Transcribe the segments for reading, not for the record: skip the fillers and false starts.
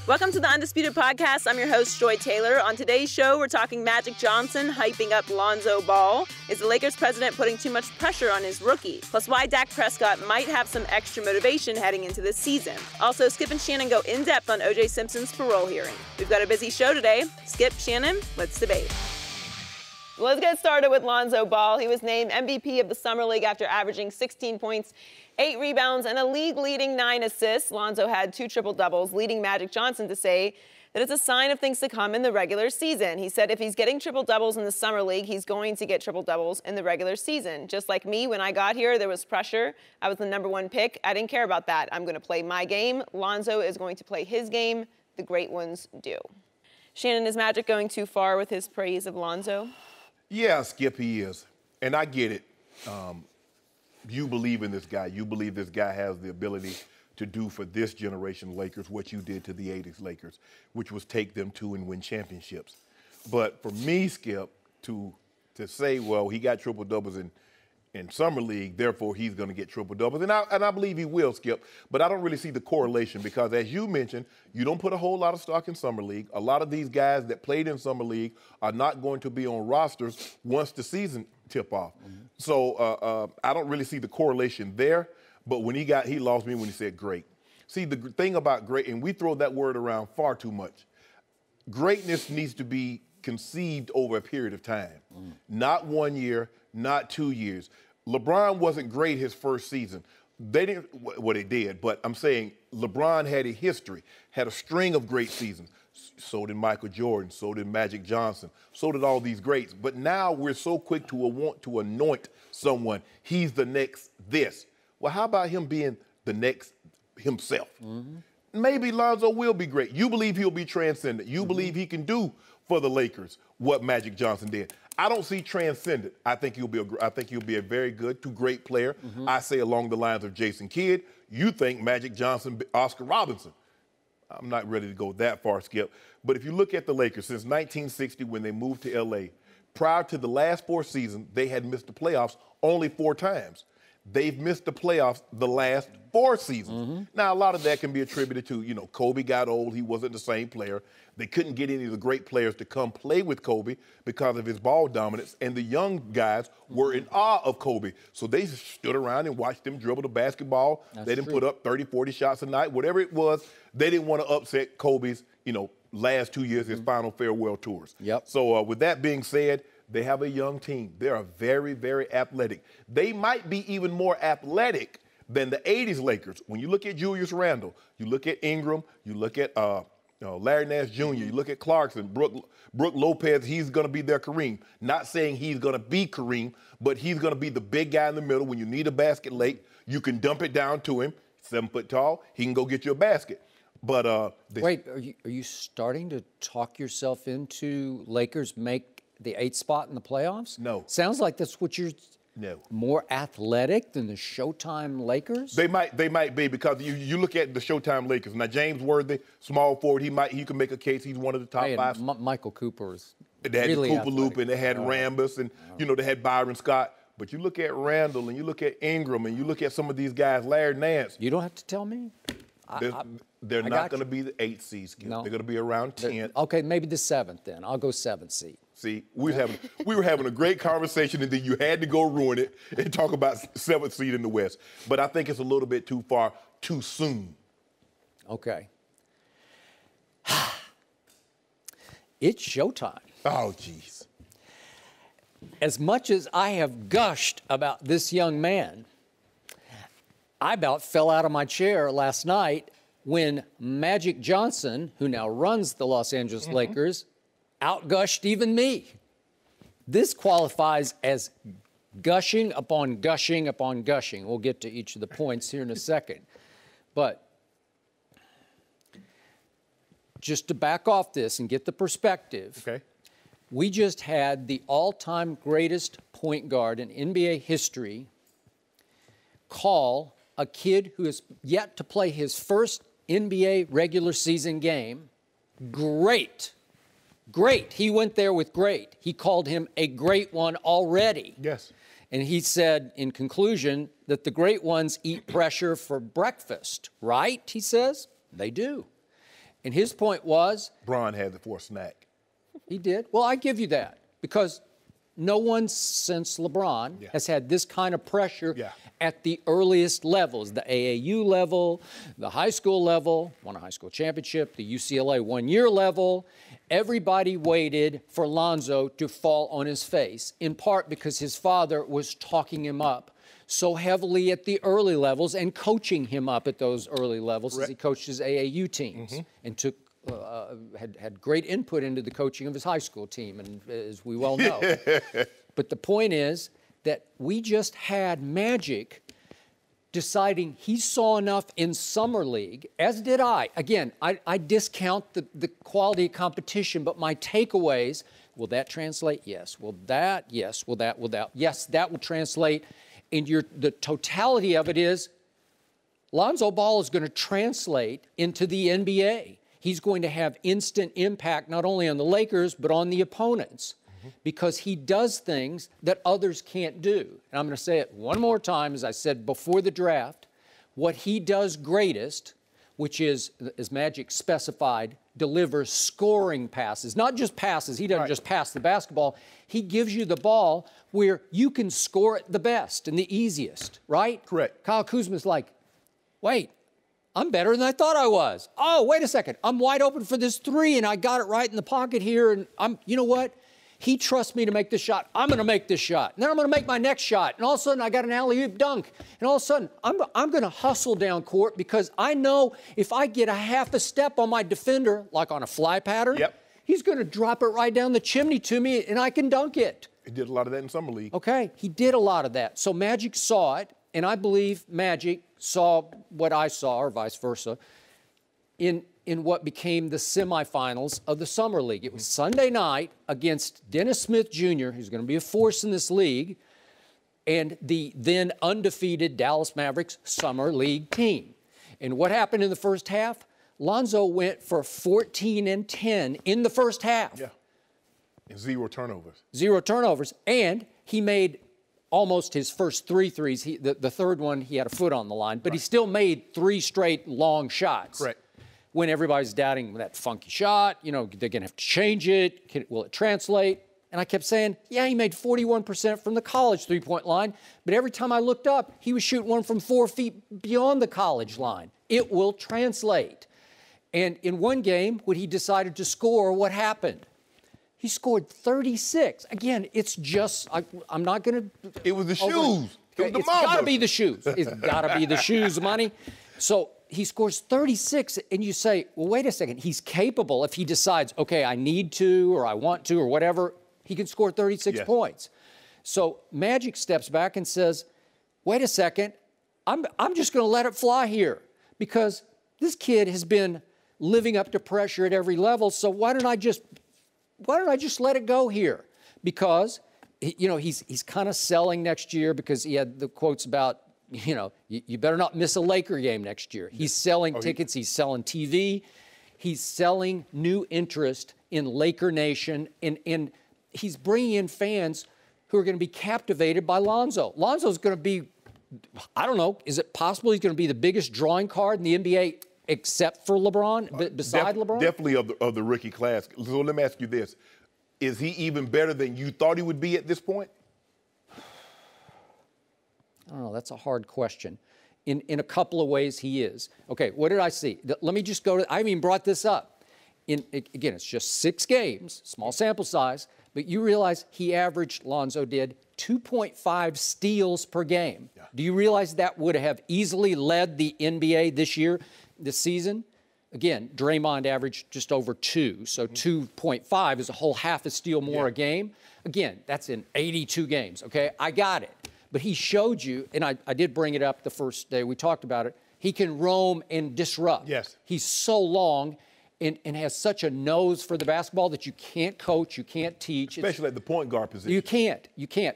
Welcome to the Undisputed Podcast. I'm your host, Joy Taylor. On today's show, we're talking Magic Johnson hyping up Lonzo Ball. Is the Lakers president putting too much pressure on his rookie? Plus, why Dak Prescott might have some extra motivation heading into this season. Also, Skip and Shannon go in-depth on O.J. Simpson's parole hearing. We've got a busy show today. Skip, Shannon, let's debate. Let's get started with Lonzo Ball. He was named MVP of the Summer League after averaging 16 points, 8 rebounds, and a league-leading 9 assists. Lonzo had 2 triple-doubles, leading Magic Johnson to say that it's a sign of things to come in the regular season. He said if he's getting triple-doubles in the Summer League, he's going to get triple-doubles in the regular season. Just like me, when I got here, there was pressure. I was the #1 pick. I didn't care about that. I'm going to play my game. Lonzo is going to play his game. The great ones do. Shannon, is Magic going too far with his praise of Lonzo? Yeah, Skip, he is. And I get it. You believe in this guy. You believe this guy has the ability to do for this generation Lakers what you did to the 80s Lakers, which was take them to and win championships. But for me, Skip, to say, well, he got triple-doubles in Summer League, therefore he's going to get triple-doubles. And I believe he will, Skip. But I don't really see the correlation because, as you mentioned, you don't put a whole lot of stock in Summer League. A lot of these guys that played in Summer League are not going to be on rosters once the season tip off. Mm-hmm. So I don't really see the correlation there. But when he lost me when he said great. See, the thing about great, and we throw that word around far too much. Greatness needs to be conceived over a period of time. Mm. Not 1 year, not 2 years. LeBron wasn't great his first season. They didn't, well, they did, but I'm saying LeBron had a history, had a string of great seasons. So did Michael Jordan, so did Magic Johnson, so did all these greats. But now we're so quick to want to anoint someone. He's the next this. Well, how about him being the next himself? Mm-hmm. Maybe Lonzo will be great. You believe he'll be transcendent. You believe he can do for the Lakers what Magic Johnson did. I don't see transcendent. I think he'll be a very good to great player. Mm-hmm. I say along the lines of Jason Kidd. You think Magic Johnson, Oscar Robertson. I'm not ready to go that far, Skip. But if you look at the Lakers, since 1960 when they moved to L.A., prior to the last 4 seasons, they had missed the playoffs only 4 times. They've missed the playoffs the last 4 seasons. Mm-hmm. Now, a lot of that can be attributed to, Kobe got old. He wasn't the same player. They couldn't get any of the great players to come play with Kobe because of his ball dominance. And the young guys were in awe of Kobe. So they stood around and watched him dribble the basketball. They didn't put up 30, 40 shots a night. Whatever it was, they didn't want to upset Kobe's, last 2 years, his final farewell tours. Yep. So with that being said, they have a young team. They are very, very athletic. They might be even more athletic than the 80s Lakers. When you look at Julius Randle, you look at Ingram, you look at Larry Nance Jr., you look at Clarkson, Brook Lopez, he's going to be their Kareem. Not saying he's going to be Kareem, but he's going to be the big guy in the middle. When you need a basket late, you can dump it down to him. 7 foot tall, he can go get you a basket. But wait, are you starting to talk yourself into Lakers make the 8th spot in the playoffs? No. Sounds like that's what you're. No. More athletic than the Showtime Lakers? They might be because you look at the Showtime Lakers. Now, James Worthy, small forward, he can make a case. He's one of the top 5. Michael Cooper's They had really the Cooper athletic. Loop, and they had Rambus, and, they had Byron Scott. But you look at Randall, and you look at Ingram, and you look at some of these guys, Larry Nance. You don't have to tell me. They're not going to be the 8th seed, Skip. No. They're going to be around 10. Okay, maybe the 7th then. I'll go 7th seed. See, we were having a great conversation, and then you had to go ruin it and talk about 7th seed in the West. But I think it's a little bit too far, too soon. Okay. It's showtime. Oh, geez. As much as I have gushed about this young man, I about fell out of my chair last night when Magic Johnson, who now runs the Los Angeles Lakers, outgushed even me. This qualifies as gushing upon gushing upon gushing. We'll get to each of the points here in a second. But just to back off this and get the perspective, okay. We just had the all-time greatest point guard in NBA history call a kid who has yet to play his first NBA regular season game great. Great. He went there with great. He called him a great one already. Yes. And he said, in conclusion, that the great ones eat pressure for breakfast, right? He says. They do. And his point was? Bron had the forced snack. He did. Well, I give you that because no one since LeBron has had this kind of pressure at the earliest levels, the AAU level, the high school level, won a high school championship, the UCLA one-year level. Everybody waited for Lonzo to fall on his face, in part because his father was talking him up so heavily at the early levels and coaching him up at those early levels as he coached his AAU teams and took had great input into the coaching of his high school team, and as we well know. But the point is that we just had Magic deciding he saw enough in Summer League, as did I. Again, I discount the quality of competition, but my takeaways, will that translate? Yes. Will that? Yes. Will that? Will that? Yes, that will translate. And the totality of it is Lonzo Ball is going to translate into the NBA. He's going to have instant impact not only on the Lakers, but on the opponents because he does things that others can't do. And I'm going to say it one more time, as I said before the draft, what he does greatest, which is, as Magic specified, delivers scoring passes, not just passes. He doesn't just pass the basketball. He gives you the ball where you can score it the best and the easiest, right? Correct. Kyle Kuzma's like, wait, I'm better than I thought I was. Oh, wait a second. I'm wide open for this three, and I got it right in the pocket here. And you know what? He trusts me to make this shot. I'm going to make this shot. And then I'm going to make my next shot. And all of a sudden, I got an alley-oop dunk. And all of a sudden, I'm going to hustle down court because I know if I get a half a step on my defender, like on a fly pattern, he's going to drop it right down the chimney to me, and I can dunk it. He did a lot of that in Summer League. Okay, he did a lot of that. So Magic saw it, and I believe Magic saw what I saw, or vice versa, in what became the semifinals of the Summer League. It was Sunday night against Dennis Smith Jr., who's going to be a force in this league, and the then undefeated Dallas Mavericks Summer League team. And what happened in the first half? Lonzo went for 14 and 10 in the first half. Yeah, and 0 turnovers. 0 turnovers, and he made almost his first 3 threes. The third one, he had a foot on the line, but he still made 3 straight long shots. Correct. When everybody's doubting that funky shot, you know, they're going to have to change it. Will it translate? And I kept saying, yeah, he made 41% from the college three-point line, but every time I looked up, he was shooting one from 4 feet beyond the college line. It will translate. And in one game, when he decided to score, what happened? He scored 36. Again, it's just, I'm not going to... It was the shoes. It's got to be the shoes. It's got to be the shoes, money. So he scores 36, and you say, well, wait a second. He's capable if he decides, okay, I need to or I want to or whatever, he can score 36 points. So Magic steps back and says, wait a second, I'm just going to let it fly here because this kid has been living up to pressure at every level, so why don't I just let it go here? Because, you know, he's kind of selling next year because he had the quotes about, you know, you better not miss a Laker game next year. He's selling tickets. He's selling TV. He's selling new interest in Laker Nation, and he's bringing in fans who are going to be captivated by Lonzo. Lonzo's going to be, I don't know, is it possible he's going to be the biggest drawing card in the NBA except for LeBron, beside LeBron? Definitely of the rookie class. So let me ask you this. Is he even better than you thought he would be at this point? I don't know. That's a hard question. In a couple of ways, he is. Okay, what did I see? Let me just go to, I even brought this up. Again, it's just 6 games, small sample size, but you realize he averaged, Lonzo did, 2.5 steals per game. Yeah. Do you realize that would have easily led the NBA this season? Again, Draymond averaged just over 2, so 2.5 is a whole half a steal more a game. Again, that's in 82 games, okay? I got it. But he showed you, and I did bring it up the first day we talked about it, he can roam and disrupt. Yes. He's so long and has such a nose for the basketball that you can't coach, you can't teach. Especially at the point guard position. You can't.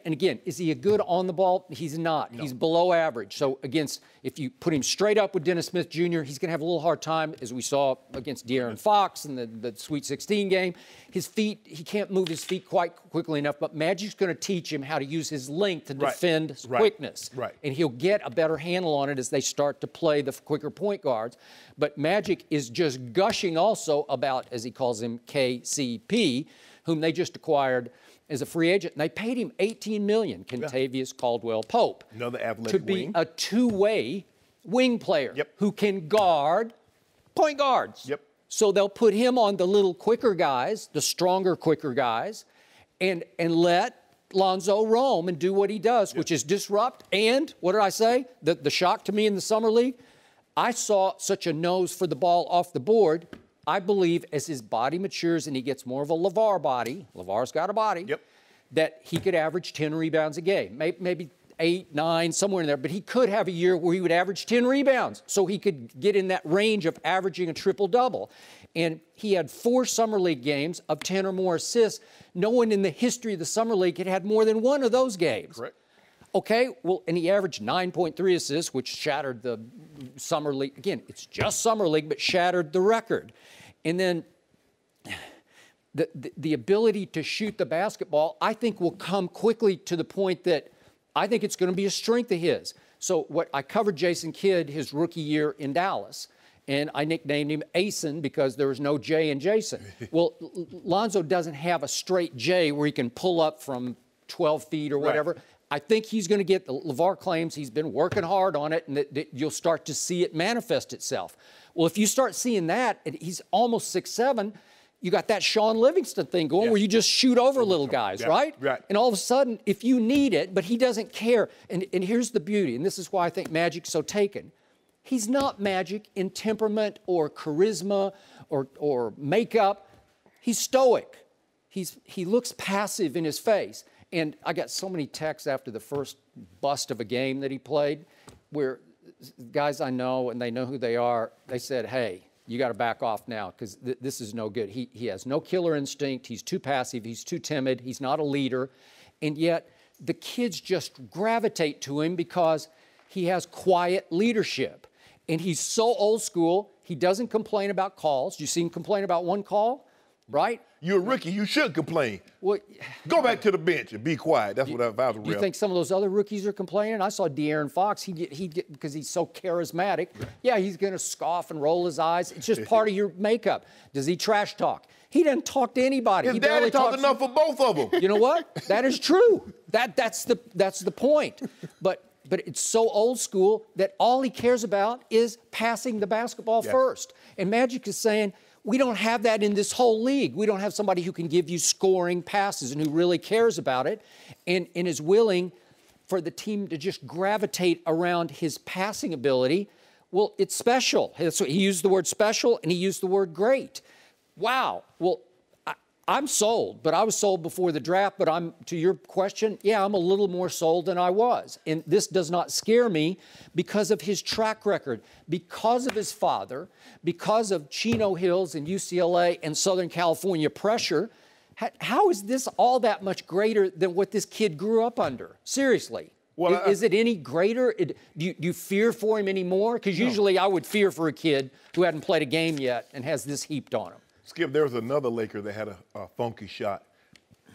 And again, is he a good on the ball? He's not. No. He's below average. So if you put him straight up with Dennis Smith Jr., he's going to have a little hard time, as we saw against De'Aaron Fox in the Sweet 16 game. His feet, he can't move his feet quite quickly enough, but Magic's going to teach him how to use his length to defend quickness. Right. And he'll get a better handle on it as they start to play the quicker point guards. But Magic is just gushing all also about, as he calls him, KCP, whom they just acquired as a free agent. And they paid him $18 million, Kentavious Caldwell-Pope. Another athletic to be wing. a two-way wing player Yep. who can guard point guards. Yep. So they'll put him on the little quicker guys, the stronger, quicker guys, and let Lonzo roam and do what he does, which is disrupt. And what did I say? The shock to me in the summer league, I saw such a nose for the ball off the board. I believe as his body matures and he gets more of a LeVar body, LeVar's got a body, that he could average 10 rebounds a game, maybe 8, 9, somewhere in there. But he could have a year where he would average 10 rebounds, so he could get in that range of averaging a triple-double. And he had 4 summer league games of 10 or more assists. No one in the history of the summer league had had more than one of those games. Correct. Okay, well, and he averaged 9.3 assists, which shattered the summer league. Again, it's just summer league, but shattered the record. And then the ability to shoot the basketball, I think, will come quickly to the point that I think it's going to be a strength of his. So what I covered Jason Kidd his rookie year in Dallas, and I nicknamed him Asen because there was no J in Jason. Well, Lonzo doesn't have a straight J where he can pull up from 12 feet or whatever. Right. I think he's going to get, LeVar claims he's been working hard on it and that you'll start to see it manifest itself. Well, if you start seeing that, and he's almost 6'7", you got that Sean Livingston thing going where you just shoot over little guys, right? Right. And all of a sudden, if you need it, but he doesn't care. And here's the beauty, and this is why I think Magic's so taken. He's not Magic in temperament or charisma or makeup. He's stoic. He looks passive in his face. And I got so many texts after the first bust of a game that he played where guys I know, and they know who they are, they said, hey, you got to back off now because this is no good. He has no killer instinct. He's too passive. He's too timid. He's not a leader. And yet the kids just gravitate to him because he has quiet leadership. And he's so old school, he doesn't complain about calls. You see him complain about one call, right? You're a rookie. You should complain. Well, go back to the bench and be quiet. That's what I was real. You think some of those other rookies are complaining? I saw De'Aaron Fox. He get because he's so charismatic. Right. Yeah, he's going to scoff and roll his eyes. It's just part of your makeup. Does he trash talk? He doesn't talk to anybody. His daddy talked enough for both of them. You know what? That is true. That's the point. But it's so old school that all he cares about is passing the basketball first. And Magic is saying, we don't have that in this whole league. We don't have somebody who can give you scoring passes and who really cares about it and is willing for the team to just gravitate around his passing ability. Well, it's special. He used the word special and he used the word great. Wow. Well, I'm sold, but I was sold before the draft. But to your question, yeah, I'm a little more sold than I was. And this does not scare me because of his track record, because of his father, because of Chino Hills and UCLA and Southern California pressure. How is this all that much greater than what this kid grew up under? Seriously. Well, is it any greater? Do you fear for him anymore? Because usually I would fear for a kid who hadn't played a game yet and has this heaped on him. Skip, there was another Laker that had a funky shot,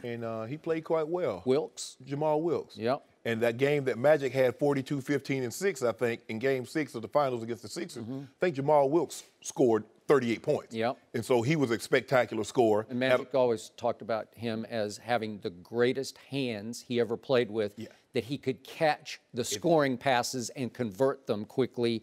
and he played quite well. Wilkes? Jamal Wilkes. Yep. And that game that Magic had 42, 15, and 6, I think, in Game 6 of the finals against the Sixers, I think Jamal Wilkes scored 38 points. Yep. And so he was a spectacular scorer. And Magic always talked about him as having the greatest hands he ever played with, that he could catch the scoring passes and convert them quickly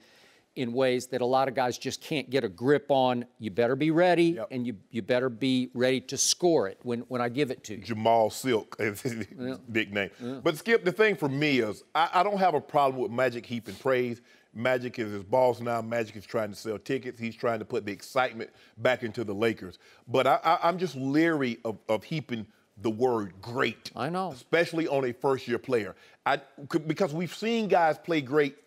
in ways that a lot of guys just can't get a grip on. You better be ready, and you better be ready to score it when I give it to you. Jamal Silk is his big name. But, Skip, the thing for me is I don't have a problem with Magic heaping praise. Magic is his boss now. Magic is trying to sell tickets. He's trying to put the excitement back into the Lakers. But I'm just leery of heaping the word great. I know. Especially on a first-year player. Because we've seen guys play great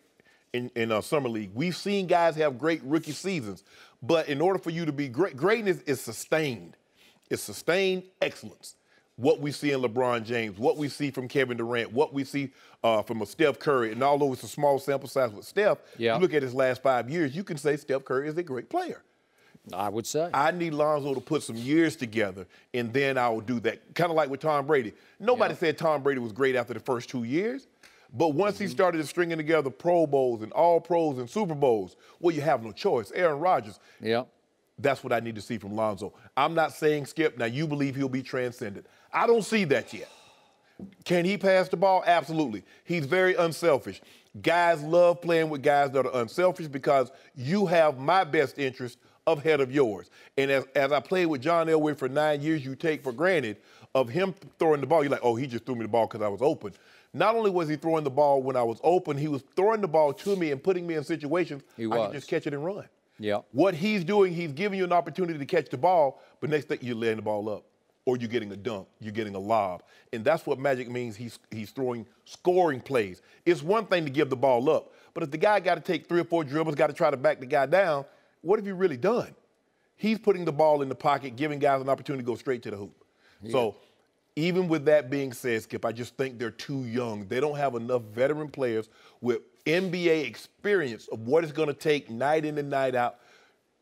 in Summer League. We've seen guys have great rookie seasons. But in order for you to be great, greatness is sustained. It's sustained excellence. What we see in LeBron James, what we see from Kevin Durant, what we see from a Steph Curry, and although it's a small sample size with Steph, you look at his last 5 years, you can say Steph Curry is a great player. I would say. I need Lonzo to put some years together, and then I will do that. Kind of like with Tom Brady. Nobody said Tom Brady was great after the first 2 years. But once he started stringing together Pro Bowls and All-Pros and Super Bowls, well, you have no choice. Aaron Rodgers. That's what I need to see from Lonzo. I'm not saying, Skip, now you believe he'll be transcendent. I don't see that yet. Can he pass the ball? Absolutely. He's very unselfish. Guys love playing with guys that are unselfish because you have my best interest ahead of yours. And as I played with John Elway for 9 years, you take for granted of him throwing the ball. You're like, oh, he just threw me the ball because I was open. Not only was he throwing the ball when I was open, he was throwing the ball to me and putting me in situations I could just catch it and run. Yeah. What he's doing, he's giving you an opportunity to catch the ball, but next thing you're laying the ball up. Or you're getting a dunk, you're getting a lob. And that's what Magic means. He's throwing scoring plays. It's one thing to give the ball up, but if the guy got to take 3 or 4 dribbles, got to try to back the guy down, what have you really done? He's putting the ball in the pocket, giving guys an opportunity to go straight to the hoop. Yeah. So even with that being said, Skip, I just think they're too young. They don't have enough veteran players with NBA experience of what it's going to take night in and night out.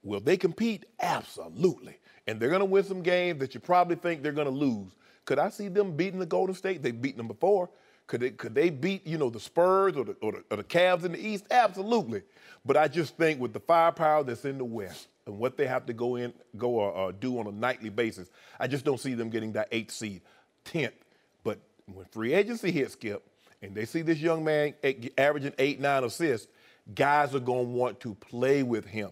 Will they compete? Absolutely. And they're going to win some games that you probably think they're going to lose. Could I see them beating the Golden State? They've beaten them before. Could they beat, the Spurs or the Cavs in the East? Absolutely. But I just think with the firepower that's in the West and what they have to do on a nightly basis, I just don't see them getting that 8th seed, 10th. But when free agency hits, Skip, and they see this young man averaging 8, 9 assists, guys are going to want to play with him.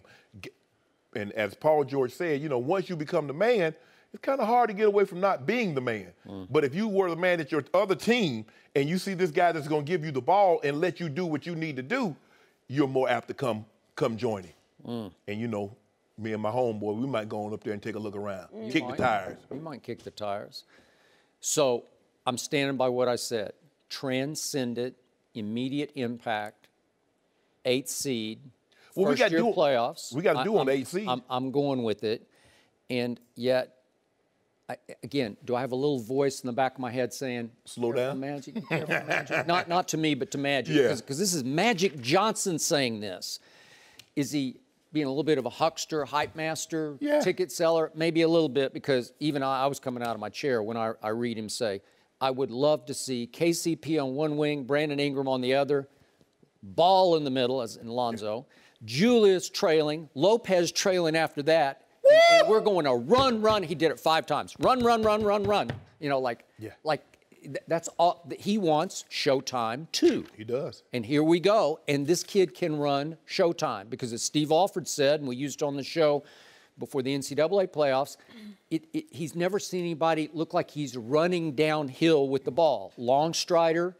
And as Paul George said, once you become the man, it's kind of hard to get away from not being the man. But if you were the man at your other team and you see this guy that's going to give you the ball and let you do what you need to do, you're more apt to come join him. And me and my homeboy, we might go on up there and take a look around, kick the tires. You might kick the tires. So I'm standing by what I said. Transcendent, immediate impact, 8th seed. Well, we got to do playoffs. We got to do on the 8th seed. I'm going with it, and yet, again, do I have a little voice in the back of my head saying, "Slow down, Magic"? Magic. Not to me, but to Magic. Yeah. Because this is Magic Johnson saying this. Is he being a little bit of a huckster, hype master, ticket seller? Maybe a little bit, because even I was coming out of my chair when I read him say, "I would love to see KCP on one wing, Brandon Ingram on the other, Ball in the middle, as in Lonzo." Julius trailing, Lopez trailing after that, and we're going to run. He did it 5 times. Run. That's all. He wants Showtime too. He does. And here we go. And this kid can run Showtime because, as Steve Alford said, and we used it on the show before the NCAA playoffs, he's never seen anybody look like he's running downhill with the ball. Long strider,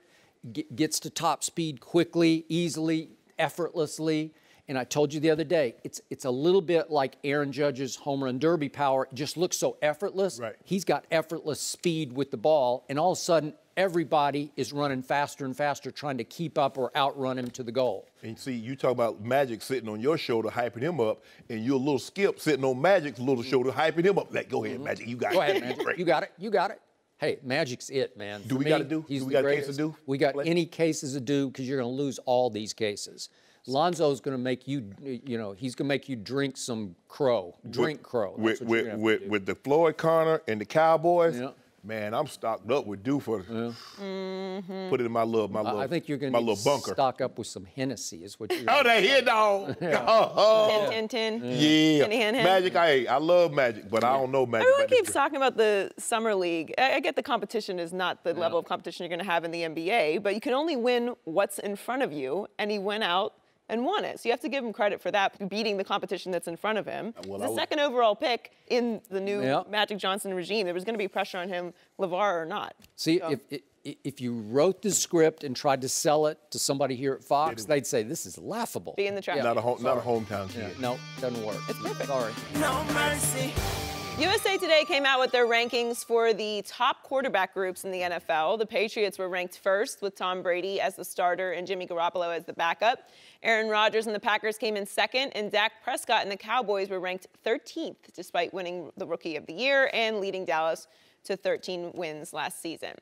gets to top speed quickly, easily, effortlessly. And I told you the other day, it's a little bit like Aaron Judge's home run derby power. It just looks so effortless. Right. He's got effortless speed with the ball, and all of a sudden, everybody is running faster and faster, trying to keep up or outrun him to the goal. And see, you talk about Magic sitting on your shoulder, hyping him up, and you're a little Skip sitting on Magic's little shoulder, hyping him up. Go ahead, Magic, you got it. Go ahead, Magic. You got it. Hey, Magic's it, man. Do we got to do? He's do we got a case greatest. to do? We got any cases to do because you're going to lose all these cases. Lonzo's going to make you, he's going to make you drink some crow. Crow. With the Floyd Connor and the Cowboys, man, I'm stocked up with Dew for put it in my little I think you're going to stock up with some Hennessy is what you're Oh, that hit dog. 10. Yeah. Magic, I love Magic, but I don't know Magic. Everyone keeps talking about the Summer League. I get the competition is not the level of competition you're going to have in the NBA, but you can only win what's in front of you, and he went out and won it. So you have to give him credit for that, beating the competition that's in front of him. He's the second overall pick in the new Magic Johnson regime. There was going to be pressure on him, LeVar or not. See, if you wrote the script and tried to sell it to somebody here at Fox, they'd say, this is laughable. Be in the trap. Not a hometown kid. No, doesn't work. It's perfect. Sorry. No mercy. USA Today came out with their rankings for the top quarterback groups in the NFL. The Patriots were ranked first with Tom Brady as the starter and Jimmy Garoppolo as the backup. Aaron Rodgers and the Packers came in second, and Dak Prescott and the Cowboys were ranked 13th, despite winning the Rookie of the Year and leading Dallas to 13 wins last season.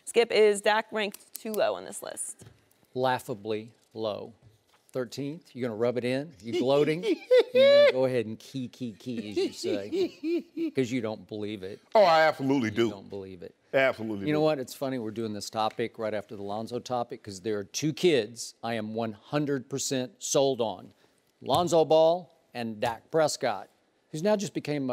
Skip, is Dak ranked too low on this list? Laughably low. 13th, you're going to rub it in? You gloating? You're going to go ahead and key, as you say, because you don't believe it. Oh, I absolutely do. You don't believe it. Absolutely. You know what? It's funny we're doing this topic right after the Lonzo topic because there are 2 kids I am 100% sold on, Lonzo Ball and Dak Prescott. who's now just became,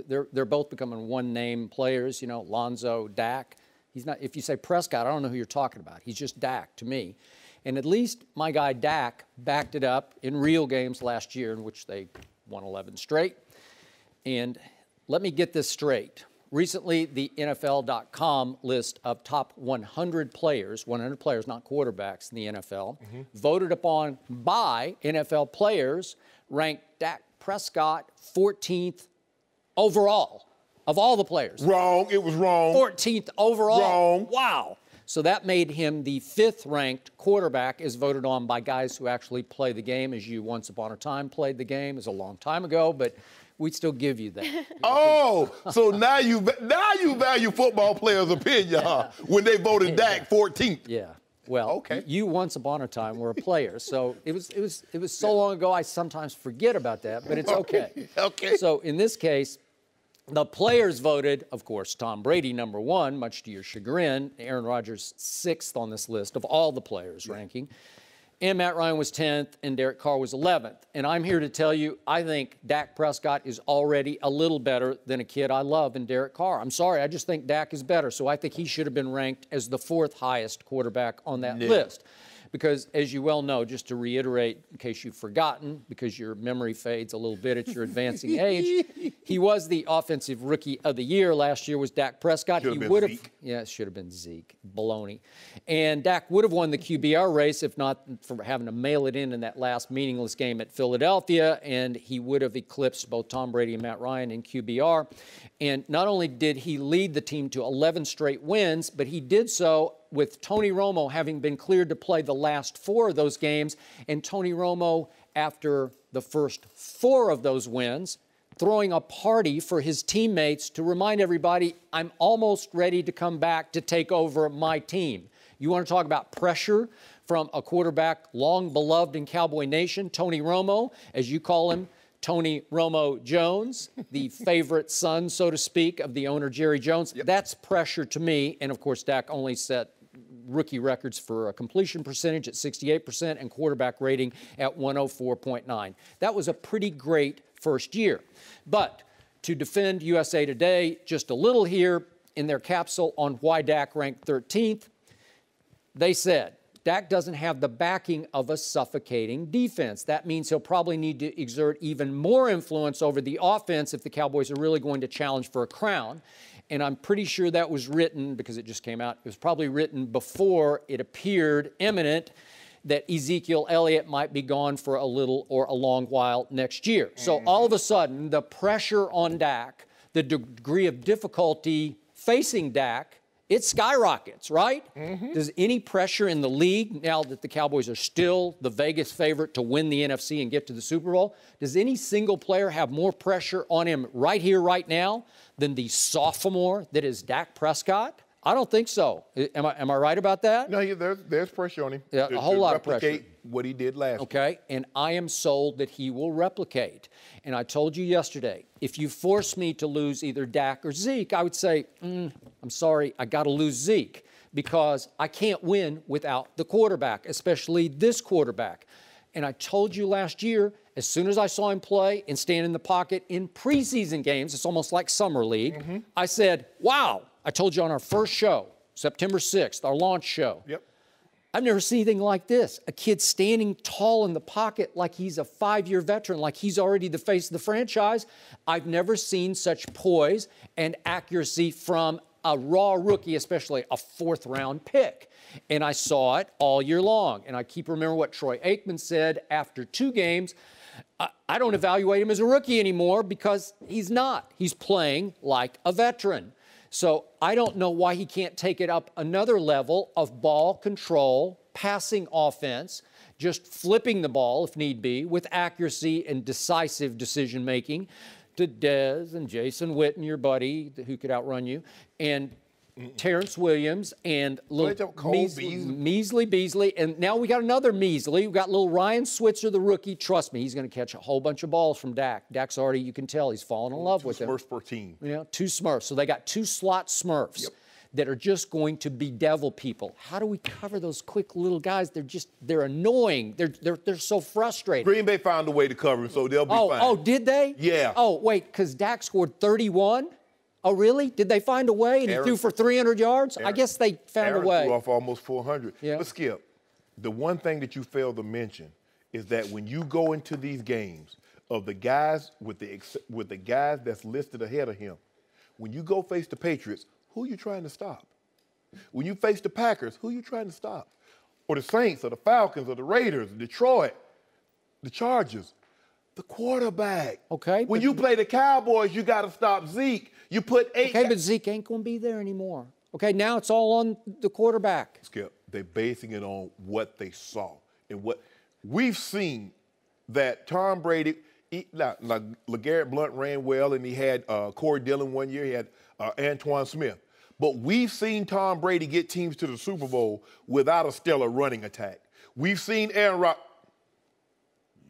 they're both becoming one-name players, you know, Lonzo, Dak. He's not, if you say Prescott, I don't know who you're talking about. He's just Dak to me. And at least my guy Dak backed it up in real games last year in which they won 11 straight. And let me get this straight. Recently, the NFL.com list of top 100 players, not quarterbacks in the NFL, voted upon by NFL players, ranked Dak Prescott 14th overall of all the players. Wrong. It was wrong. 14th overall. Wrong. Wow. So that made him the 5th ranked quarterback, as voted on by guys who actually play the game, as you once upon a time played the game. It was a long time ago, but we'd still give you that. Oh, so now you value football players' opinion, huh? When they voted Dak 14th. Yeah. Well, okay. You once upon a time were a player, so it was so long ago I sometimes forget about that, but it's okay. Okay. So in this case, the players voted, of course, Tom Brady number 1, much to your chagrin. Aaron Rodgers 6th on this list of all the players ranking. And Matt Ryan was 10th, and Derek Carr was 11th. And I'm here to tell you, I think Dak Prescott is already a little better than a kid I love in Derek Carr. I'm sorry, I just think Dak is better. So I think he should have been ranked as the 4th highest quarterback on that list. Because, as you well know, just to reiterate, in case you've forgotten, because your memory fades a little bit at your advancing age, he was the Offensive Rookie of the Year. Last year was Dak Prescott. He would have, yeah, it should have been Zeke. Baloney. And Dak would have won the QBR race if not for having to mail it in that last meaningless game at Philadelphia, and he would have eclipsed both Tom Brady and Matt Ryan in QBR. And not only did he lead the team to 11 straight wins, but he did so with Tony Romo having been cleared to play the last 4 of those games, and Tony Romo, after the first 4 of those wins, throwing a party for his teammates to remind everybody, I'm almost ready to come back to take over my team. You want to talk about pressure from a quarterback long beloved in Cowboy Nation, Tony Romo, as you call him, Tony Romo Jones, the favorite son, so to speak, of the owner, Jerry Jones. Yep. That's pressure to me. And, of course, Dak only set rookie records for a completion percentage at 68% and quarterback rating at 104.9. That was a pretty great first year. But to defend USA Today just a little here in their capsule on why Dak ranked 13th, they said, Dak doesn't have the backing of a suffocating defense. That means he'll probably need to exert even more influence over the offense if the Cowboys are really going to challenge for a crown. And I'm pretty sure that was written, because it just came out, it was probably written before it appeared imminent that Ezekiel Elliott might be gone for a little or a long while next year. So all of a sudden, the pressure on Dak, the degree of difficulty facing Dak, it skyrockets, right? Does any pressure in the league, now that the Cowboys are still the Vegas favorite to win the NFC and get to the Super Bowl, does any single player have more pressure on him right here, right now, than the sophomore that is Dak Prescott? I don't think so. Am I right about that? No, there's pressure on him. Yeah, a whole lot of pressure. Replicate what he did last year. Okay, and I am sold that he will replicate. And I told you yesterday, if you force me to lose either Dak or Zeke, I would say, I'm sorry, I got to lose Zeke because I can't win without the quarterback, especially this quarterback. And I told you last year, as soon as I saw him play and stand in the pocket in preseason games, it's almost like summer league, I said, wow. I told you on our first show, September 6th, our launch show. Yep. I've never seen anything like this. A kid standing tall in the pocket like he's a 5-year veteran, like he's already the face of the franchise. I've never seen such poise and accuracy from a raw rookie, especially a 4th-round pick. And I saw it all year long. And I keep remembering what Troy Aikman said after 2 games. I don't evaluate him as a rookie anymore because he's not. He's playing like a veteran. So I don't know why he can't take it up another level of ball control, passing offense, just flipping the ball if need be, with accuracy and decisive decision-making to Dez and Jason Witten, your buddy, who could outrun you, and Terrence Williams and little Measly Beasley. And now we got another Measly. We got little Ryan Switzer, the rookie. Trust me, he's going to catch a whole bunch of balls from Dak. Dak's already, you can tell, he's fallen in love with him. 2 Smurfs per team. You know, 2 Smurfs. So they got 2 slot Smurfs. Yep. that are just going to bedevil people. How do we cover those quick little guys? They're annoying. They're so frustrating. Green Bay found a way to cover him, so they'll be fine. Oh, did they? Yeah. Oh, wait, because Dak scored 31? Oh, really? Did they find a way and he threw for 300 yards? I guess they found a way. Threw off almost 400. Yeah. But Skip, the one thing that you failed to mention is that when you go into these games of the guys with the guys that's listed ahead of him, when you go face the Patriots, who are you trying to stop? When you face the Packers, who are you trying to stop? Or the Saints, or the Falcons, or the Raiders, Detroit, the Chargers, the quarterback. Okay. When you play the Cowboys, you got to stop Zeke. You put 8. Okay, but Zeke ain't going to be there anymore. Okay, now it's all on the quarterback. Skip, they're basing it on what they saw and what we've seen. That Tom Brady, LeGarrette Blount ran well, and he had Corey Dillon one year. He had Antoine Smith. But we've seen Tom Brady get teams to the Super Bowl without a stellar running attack. We've seen Aaron Rodgers.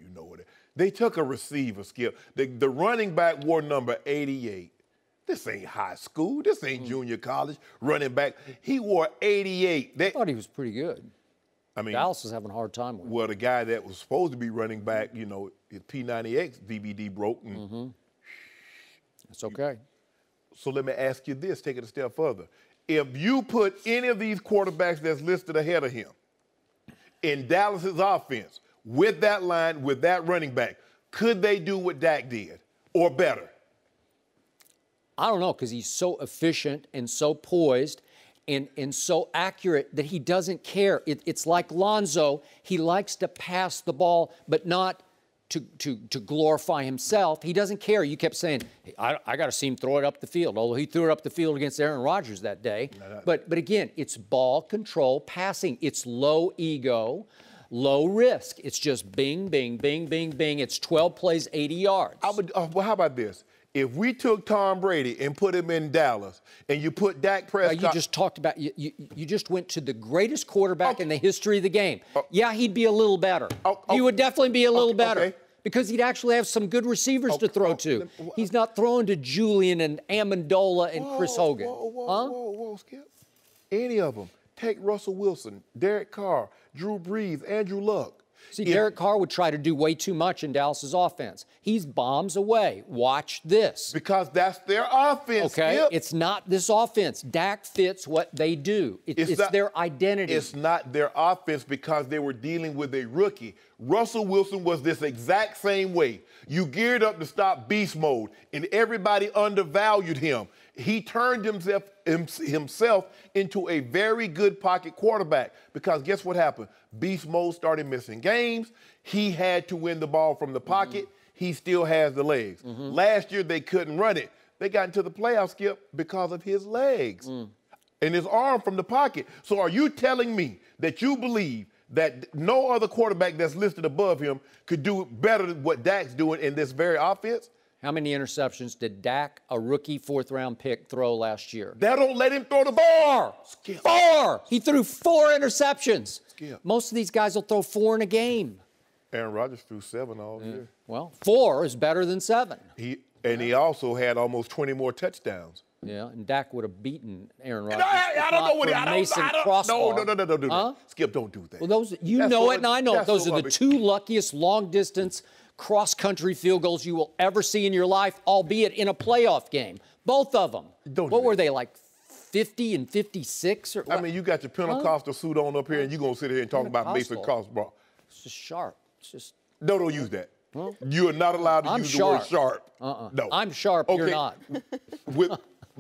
You know what? They took a receiver, Skip. The running back wore number 88. This ain't high school. This ain't junior college. Running back. He wore 88. I thought he was pretty good. I mean, Dallas is having a hard time with him. Well, the guy that was supposed to be running back, you know, his P90X DVD broke. And It's okay. So let me ask you this, take it a step further. If you put any of these quarterbacks that's listed ahead of him in Dallas's offense, with that line, with that running back, could they do what Dak did or better? I don't know, because he's so efficient and so poised and so accurate that he doesn't care. It's like Lonzo. He likes to pass the ball, but not to glorify himself. He doesn't care. You kept saying, hey, I got to see him throw it up the field, although he threw it up the field against Aaron Rodgers that day. But again, it's ball control, passing. It's low ego, low risk. It's just bing, bing, bing, bing, bing. It's 12 plays, 80 yards. Well, how about this? If we took Tom Brady and put him in Dallas, and you put Dak Prescott... You just talked about, you just went to the greatest quarterback in the history of the game. Yeah, he'd be a little better. He would definitely be a little better. Because he'd actually have some good receivers to throw to. He's not throwing to Julian and Amendola and Chris Hogan. Whoa, Skip. Any of them. Take Russell Wilson, Derek Carr, Drew Brees, Andrew Luck. See, Derek Carr would try to do way too much in Dallas's offense. He's bombs away. Watch this. Because that's their offense, Okay? Skip. It's not this offense. Dak fits what they do. It's their identity. It's not their offense because they were dealing with a rookie. Russell Wilson was this exact same way. You geared up to stop beast mode, and everybody undervalued him. He turned himself into a very good pocket quarterback because guess what happened? Beast mode started missing games. He had to win the ball from the pocket. He still has the legs. Last year, they couldn't run it. They got into the playoffs, Skip, because of his legs and his arm from the pocket. So are you telling me that you believe that no other quarterback that's listed above him could do better than what Dak's doing in this very offense? How many interceptions did Dak, a rookie fourth-round pick, throw last year? That don't let him throw the ball. 4. Skip. 4. He threw 4 interceptions. Skip. Most of these guys will throw 4 in a game. Aaron Rodgers threw 7 all year. Well, 4 is better than 7. He also had almost 20 more touchdowns. Yeah, and Dak would have beaten Aaron Rodgers. I don't know what he. No. Skip, don't do that. Well, those know it, and I know it. Those are the 2 luckiest long-distance cross-country field goals you will ever see in your life, albeit in a playoff game. Both of them. What were they, like 50 and 56? Or I mean, you got your Pentecostal suit on up here, and you're going to sit here and talk about Mason Crosby. It's just sharp. It's just... No, don't use that. Well, you are not allowed to use the word sharp. No. I'm sharp, you're not.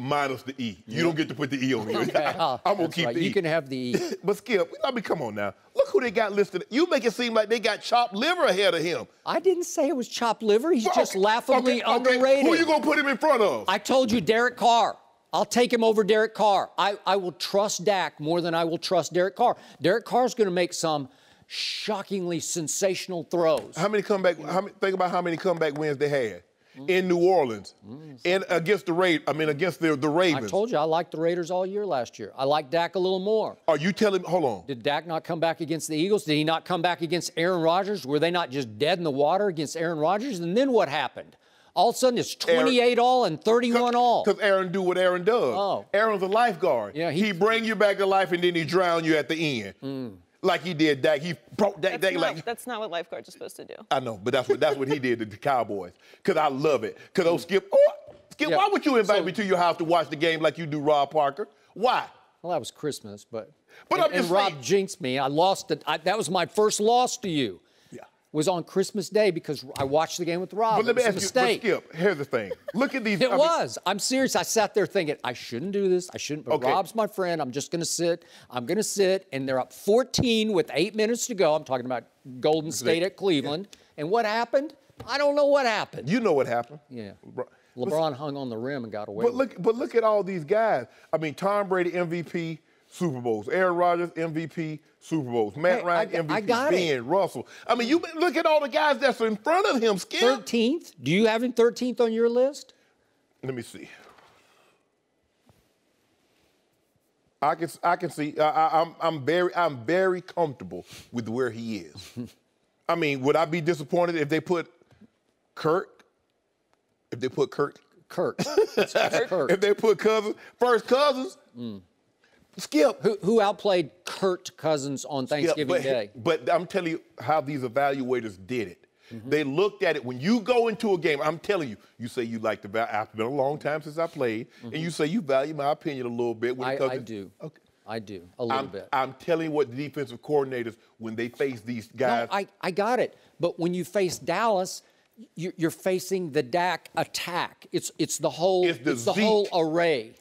Minus the E. You don't get to put the E on here. Okay. I'm going to keep the E. You can have the E. But Skip, come on now. Look who they got listed. You make it seem like they got chopped liver ahead of him. I didn't say it was chopped liver. He's just laughably underrated. Who are you going to put him in front of? I told you Derek Carr. I'll take him over Derek Carr. I will trust Dak more than I will trust Derek Carr. Derek Carr's going to make some shockingly sensational throws. Think about how many comeback wins they had. In New Orleans, and against the Ravens. I told you I liked the Raiders all year last year. I like Dak a little more. Are you telling me, hold on. Did Dak not come back against the Eagles? Did he not come back against Aaron Rodgers? Were they not just dead in the water against Aaron Rodgers? And then what happened? All of a sudden, it's 28 all and 31 all. Because Aaron do what Aaron does. Oh. Aaron's a lifeguard. Yeah, he bring you back to life, and then he drown you at the end. Like he did Dak. He broke Dak. That's not what lifeguards are supposed to do. I know, but that's what he did to the Cowboys. Because I love it. Because Skip, Yeah. why would you invite me to your house to watch the game like you do Rob Parker? Why? Well, that was Christmas, but I'm just Rob saying. jinxed me. I lost it. That was my first loss to you. Yeah. Was on Christmas Day because I watched the game with Rob. But let me ask you, mistake. Skip, here's the thing. Look at these. I'm serious. I sat there thinking, I shouldn't do this. I shouldn't. But Rob's my friend. I'm just going to sit. I'm going to sit. And they're up 14 with 8 minutes to go. I'm talking about Golden State at Cleveland. Yeah. And what happened? I don't know what happened. You know what happened. Yeah. LeBron hung on the rim and got away with it. But look at all these guys. I mean, Tom Brady, MVP, Super Bowls. Aaron Rodgers, MVP, Super Bowls. Matt Ryan, MVP. Ben Russell. I mean, you look at all the guys that's in front of him, Skip. 13th? Do you have him 13th on your list? Let me see. I can see. I'm very comfortable with where he is. I mean, would I be disappointed if they put Kurt? If they put Kurt. If they put Cousins, Cousins. Skip. Who outplayed Kurt Cousins on Thanksgiving Day? But I'm telling you how these evaluators did it. They looked at it. When you go into a game, I'm telling you, you say you like the value. It's been a long time since I played, and you say you value my opinion a little bit. When it comes I do. Okay. I do, a little bit. I'm telling you what the defensive coordinators, when they face these guys. No, I got it. But when you face Dallas, you're facing the Dak attack. It's the whole whole array.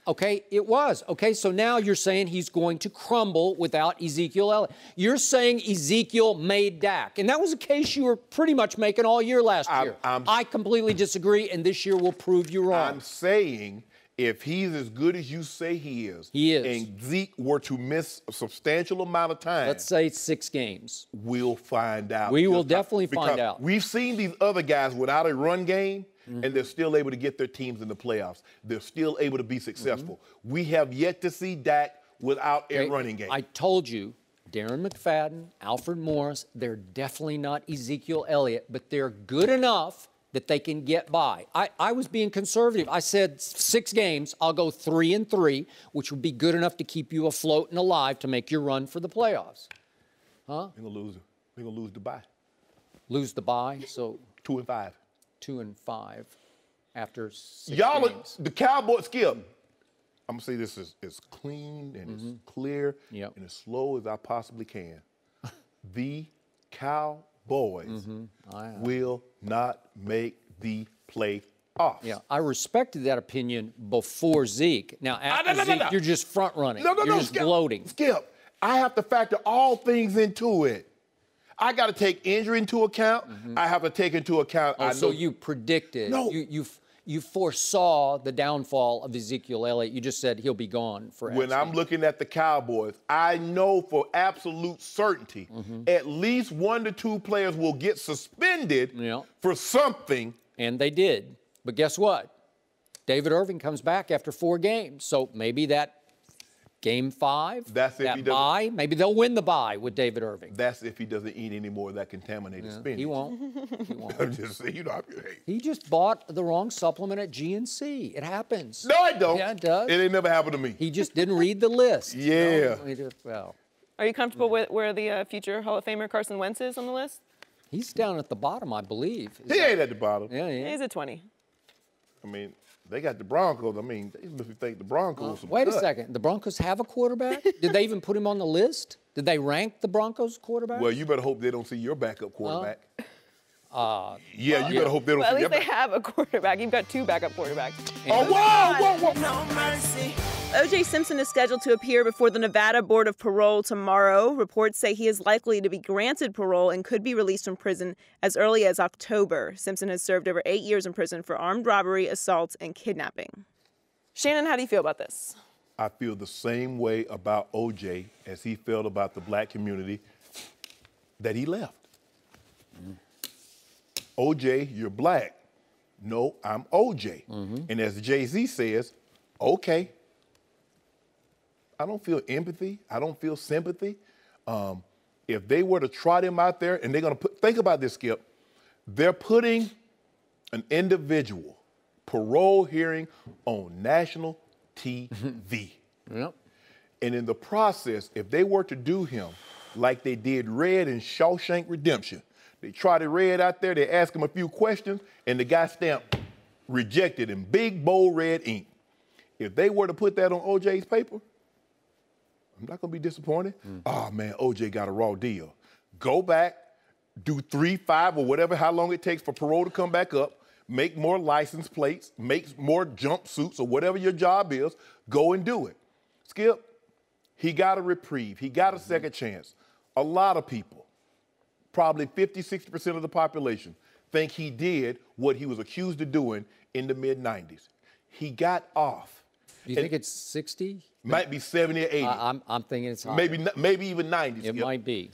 Okay, it was. Okay, so now you're saying he's going to crumble without Ezekiel Elliott. You're saying Ezekiel made Dak. And that was a case you were pretty much making all year last year. I completely disagree, and this year will prove you wrong. I'm saying if he's as good as you say he is, and Zeke were to miss a substantial amount of time. Let's say 6 games. We'll find out. We will definitely find out. We've seen these other guys without a run game, and they're still able to get their teams in the playoffs. They're still able to be successful. We have yet to see Dak without a running game. I told you, Darren McFadden, Alfred Morris, they're definitely not Ezekiel Elliott, but they're good enough that they can get by. I was being conservative. I said 6 games, I'll go 3-3, which would be good enough to keep you afloat and alive to make your run for the playoffs. Huh? They're going to lose the bye. Lose the bye, so 2-5. 2-5 after 6 games. The Cowboys, Skip, I'm going to say this as clean and as clear and as slow as I possibly can. The Cowboys will not make the playoffs. Yeah, I respected that opinion before Zeke. Now, after Zeke, you're just front-running. You're just gloating. Skip, I have to factor all things into it. I got to take injury into account. I have to take into account. So you predicted. No. You foresaw the downfall of Ezekiel Elliott. You just said he'll be gone for When I'm looking at the Cowboys, I know for absolute certainty at least 1 to 2 players will get suspended for something. And they did. But guess what? David Irving comes back after 4 games. So maybe that Game 5, that's if that bye, maybe they'll win the bye with David Irving. That's if he doesn't eat any more of that contaminated spinach. He won't. He won't. I'm just saying, He just bought the wrong supplement at GNC. It happens. No, it don't. Yeah, it does. It ain't never happened to me. He just didn't read the list. Yeah. Well. Are you comfortable with where the future Hall of Famer Carson Wentz is on the list? He's down at the bottom, I believe. He ain't at the bottom. Yeah. He's at 20. I mean, they got the Broncos. I mean, they must think the Broncos. Wait a second. The Broncos have a quarterback? Did they even put him on the list? Did they rank the Broncos quarterback? Well, you better hope they don't see your backup quarterback. You better hope they don't see at least they backup. have a quarterback. You've got 2 backup quarterbacks. Whoa. No mercy. O.J. Simpson is scheduled to appear before the Nevada Board of Parole tomorrow. Reports say he is likely to be granted parole and could be released from prison as early as October. Simpson has served over 8 years in prison for armed robbery, assault, and kidnapping. Shannon, how do you feel about this? I feel the same way about O.J. as he felt about the black community that he left. O.J., you're black. No, I'm O.J. And as Jay-Z says, okay. I don't feel empathy. I don't feel sympathy. If they were to trot him out there and they're going to think about this, Skip, they're putting an individual parole hearing on national TV. Yep. And in the process, if they were to do him like they did Red in Shawshank Redemption, they trotted Red out there, they asked him a few questions, and the guy stamped rejected in big, bold red ink. If they were to put that on OJ's paper, I'm not going to be disappointed. Oh, man, OJ got a raw deal. Go back, do 3, 5, or whatever, how long it takes for parole to come back up, make more license plates, make more jumpsuits, or whatever your job is, go and do it. Skip, he got a reprieve. He got a second chance. A lot of people, probably 50, 60% of the population, think he did what he was accused of doing in the mid-90s. He got off. Do you think it's 60? Might be 70 or 80. I'm thinking it's higher. Maybe even 90. It might be.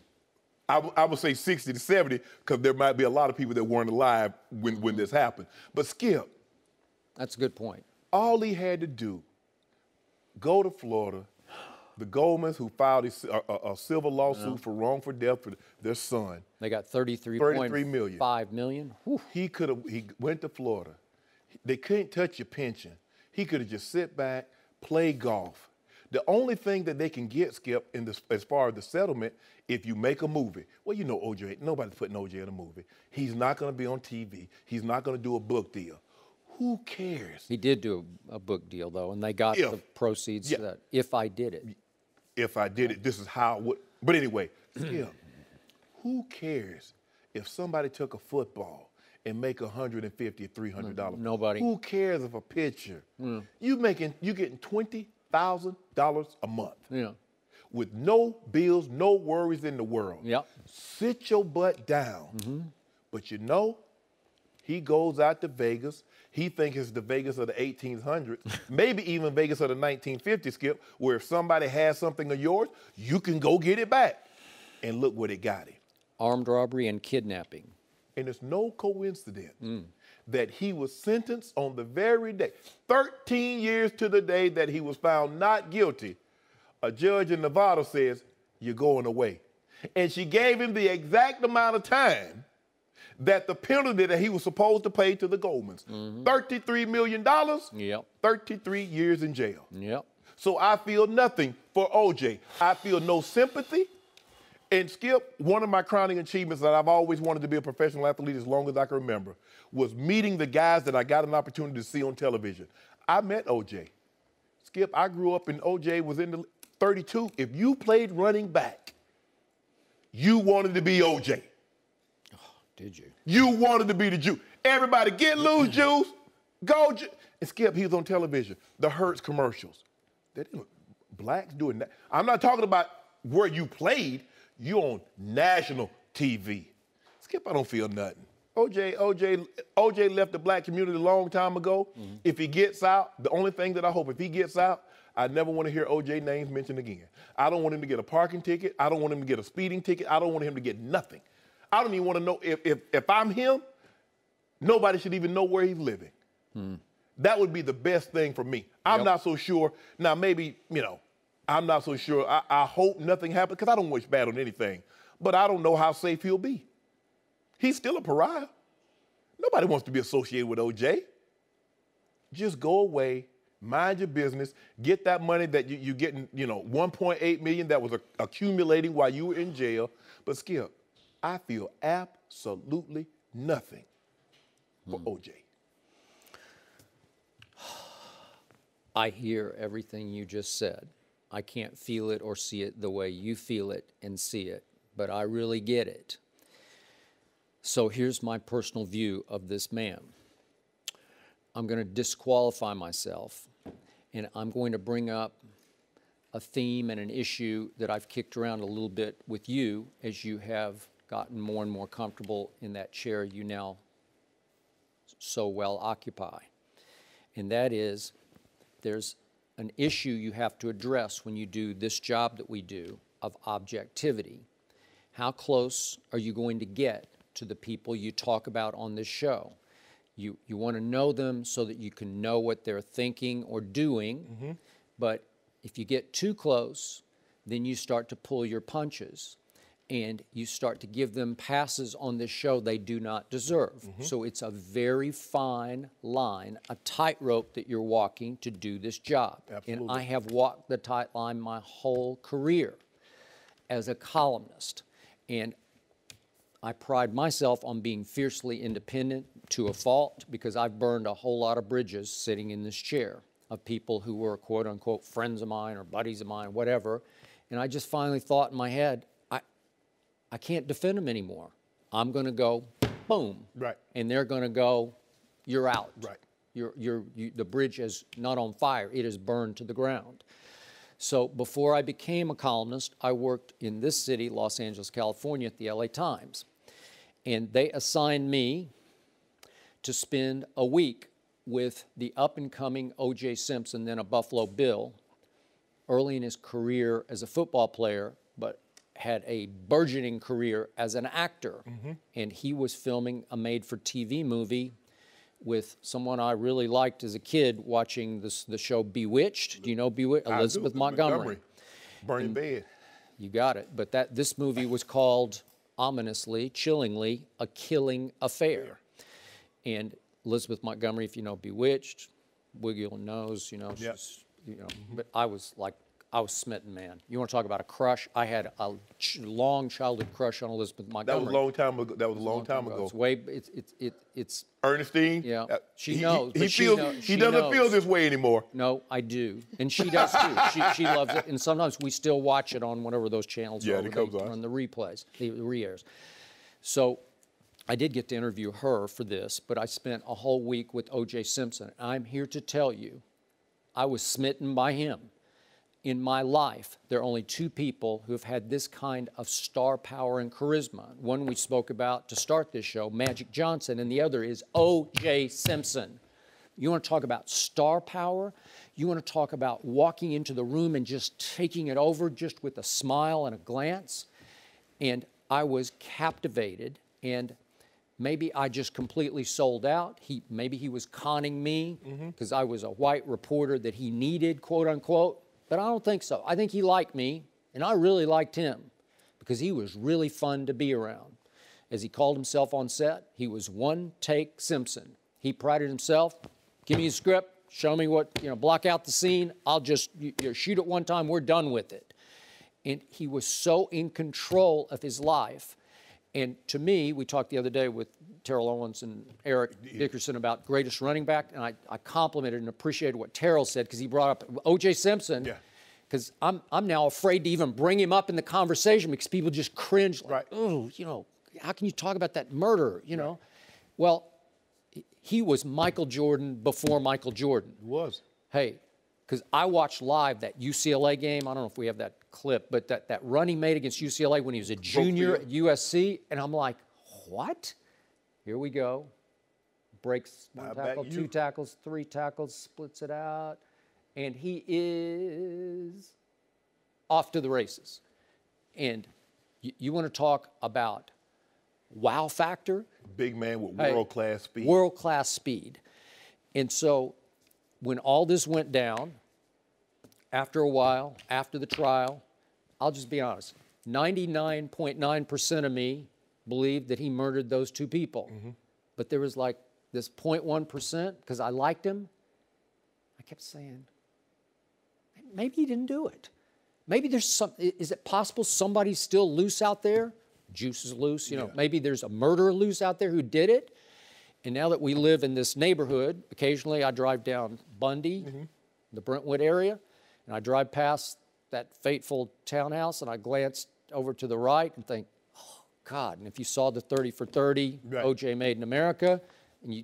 I would say 60 to 70 because there might be a lot of people that weren't alive when this happened. But Skip. That's a good point. All he had to do, go to Florida, the Goldmans who filed a civil lawsuit for wrongful death for their son. They got 33 million. 5 million. Whew. He went to Florida. They couldn't touch your pension. He could have just sit back, play golf. The only thing that they can get, Skip, as far as the settlement, if you make a movie. Well, you know OJ, nobody's putting OJ in a movie. He's not going to be on TV. He's not going to do a book deal. Who cares? He did do a book deal, though, and they got the proceeds that if I did it. If I did it, this is how it would. But anyway, Skip, who cares if somebody took a football and make $150 or $300? Nobody. Who cares if a pitcher? You getting $20,000 a month. Yeah. With no bills, no worries in the world. Yep. Sit your butt down. But you know, he goes out to Vegas. He thinks it's the Vegas of the 1800s, maybe even Vegas of the 1950s, Skip, where if somebody has something of yours, you can go get it back. And look what it got him. Armed robbery and kidnapping. And it's no coincidence that he was sentenced on the very day, 13 years to the day that he was found not guilty. A judge in Nevada says, you're going away. And she gave him the exact amount of time that the penalty that he was supposed to pay to the Goldmans. $33 million, 33 years in jail. Yep. So I feel nothing for OJ. I feel no sympathy. And Skip, one of my crowning achievements that I've always wanted to be a professional athlete as long as I can remember was meeting the guys that I got an opportunity to see on television. I met OJ. Skip, I grew up and OJ was in the 32. If you played running back, you wanted to be OJ. Oh, did you? You wanted to be the Jew. Everybody get loose, Jews. Go. And Skip, he was on television. The Hertz commercials. Blacks doing that. I'm not talking about where you played. You on national TV. Skip, I don't feel nothing. OJ left the black community a long time ago. If he gets out, the only thing that I hope, if he gets out, I never want to hear OJ names mentioned again. I don't want him to get a parking ticket. I don't want him to get a speeding ticket. I don't want him to get nothing. I don't even want to know if I'm him, nobody should even know where he's living. That would be the best thing for me. I'm not so sure. Now, maybe, I'm not so sure. I hope nothing happens because I don't wish bad on anything. But I don't know how safe he'll be. He's still a pariah. Nobody wants to be associated with OJ. Just go away, mind your business, get that money that you're getting, $1.8 million that was accumulating while you were in jail. But Skip, I feel absolutely nothing for OJ. I hear everything you just said. I can't feel it or see it the way you feel it and see it, but I really get it. So here's my personal view of this man. I'm going to disqualify myself, and I'm going to bring up a theme and an issue that I've kicked around a little bit with you as you have gotten more and more comfortable in that chair you now so well occupy. And that is, there's an issue you have to address when you do this job that we do of objectivity. How close are you going to get to the people you talk about on this show? You want to know them so that you can know what they're thinking or doing, but if you get too close, then you start to pull your punches. and you start to give them passes on this show they do not deserve. So it's a very fine line, a tightrope that you're walking to do this job. Absolutely. And I have walked the tight line my whole career as a columnist. And I pride myself on being fiercely independent to a fault, because I've burned a whole lot of bridges sitting in this chair of people who were quote unquote friends of mine or buddies of mine, whatever. And I just finally thought in my head, I can't defend them anymore. I'm going to go, boom. Right. And they're going to go, you're out. Right. The bridge is not on fire. It is burned to the ground. So before I became a columnist, I worked in this city, Los Angeles, California, at the LA Times. And they assigned me to spend a week with the up-and-coming O.J. Simpson, then a Buffalo Bill, early in his career as a football player, but had a burgeoning career as an actor. And he was filming a made-for-TV movie with someone I really liked as a kid, watching the show Bewitched. Do you know Bewitched? Elizabeth Montgomery. Burning Bed. You got it. But this movie was called, ominously, chillingly, A Killing Affair. And Elizabeth Montgomery, if you know Bewitched, Wiggle Nose, you know, she's, you know. But I was smitten, man. You want to talk about a crush? I had a long childhood crush on Elizabeth Montgomery. That was a long time ago. That was a long time ago. It's Ernestine. Yeah, she knows. knows. He doesn't feel this way anymore. No, I do, and she does too. She loves it, and sometimes we still watch it on whatever those channels are. It comes on the replays, the re-airs. So I did get to interview her for this, but I spent a whole week with O.J. Simpson. I'm here to tell you, I was smitten by him. In my life, there are only two people who have had this kind of star power and charisma. One we spoke about to start this show, Magic Johnson, and the other is O.J. Simpson. You want to talk about star power? You want to talk about walking into the room and just taking it over just with a smile and a glance? And I was captivated, and maybe I just completely sold out. Maybe he was conning me because I was a white reporter that he needed, quote unquote. But I don't think so. I think he liked me, and I really liked him because he was really fun to be around. As he called himself on set, he was one-take Simpson. He prided himself, give me a script, show me what, block out the scene. I'll just shoot it one time, we're done with it. And he was so in control of his life. And to me, we talked the other day with Terrell Owens and Eric Dickerson about greatest running back, and I complimented and appreciated what Terrell said because he brought up O.J. Simpson. Yeah. Because I'm now afraid to even bring him up in the conversation because people just cringe, like, Right. oh, how can you talk about that murder, Right. Well, he was Michael Jordan before Michael Jordan. He was. Hey, because I watched live that UCLA game. I don't know if we have that clip, but that run he made against UCLA when he was a junior at USC, and I'm like, what? Here we go. Breaks one tackle, two tackles, three tackles, splits it out, and he is off to the races. And you want to talk about wow factor? Big man with world-class speed. World-class speed. And so when all this went down, after a while, after the trial, I'll just be honest, 99.9% of me believed that he murdered those two people. But there was like this 0.1%, because I liked him, I kept saying, maybe he didn't do it. Maybe there's is it possible somebody's still loose out there? Juice is loose, maybe there's a murderer loose out there who did it. And now that we live in this neighborhood, occasionally I drive down Bundy, the Brentwood area, and I drive past that fateful townhouse, and I glance over to the right and think, oh, God. And if you saw the 30 for 30, right. O.J. Made in America, and you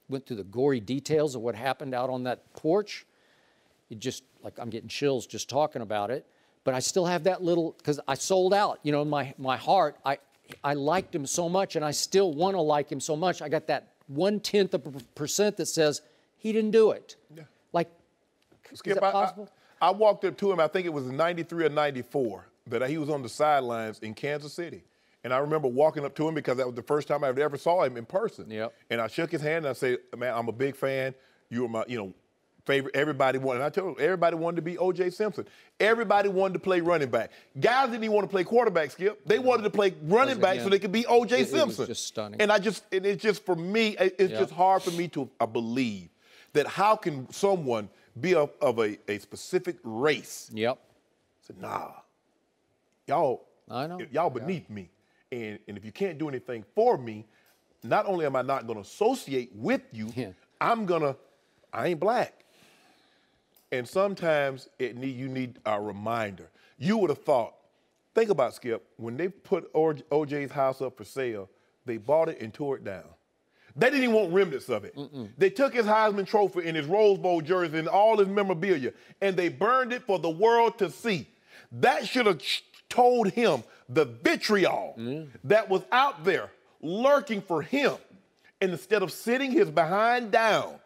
went through the gory details of what happened out on that porch, it just, like, I'm getting chills just talking about it. But I still have that little, because I sold out, in my heart. I liked him so much, and I still want to like him so much. I got that 0.1% that says he didn't do it. Yeah. Like, Skip, is that possible? I walked up to him, I think it was in 93 or 94, but he was on the sidelines in Kansas City. And I remember walking up to him because that was the first time I ever saw him in person. Yep. And I shook his hand and I said, man, I'm a big fan. You were my, favorite. Everybody wanted. I told you, everybody wanted to be O.J. Simpson. Everybody wanted to play running back. Guys didn't even want to play quarterback, Skip. They wanted to play running back so they could be O.J. Simpson. It was just stunning. And it's just for me, it's just hard for me to believe that how can someone be of a specific race? Yep. Say, nah, y'all beneath me. And if you can't do anything for me, not only am I not going to associate with you, I ain't black. And sometimes you need a reminder. You would have thought, think about, Skip, when they put OJ's house up for sale, they bought it and tore it down. They didn't even want remnants of it. They took his Heisman Trophy and his Rose Bowl jersey and all his memorabilia, and they burned it for the world to see. That should have told him the vitriol that was out there lurking for him. And instead of sitting his behind down,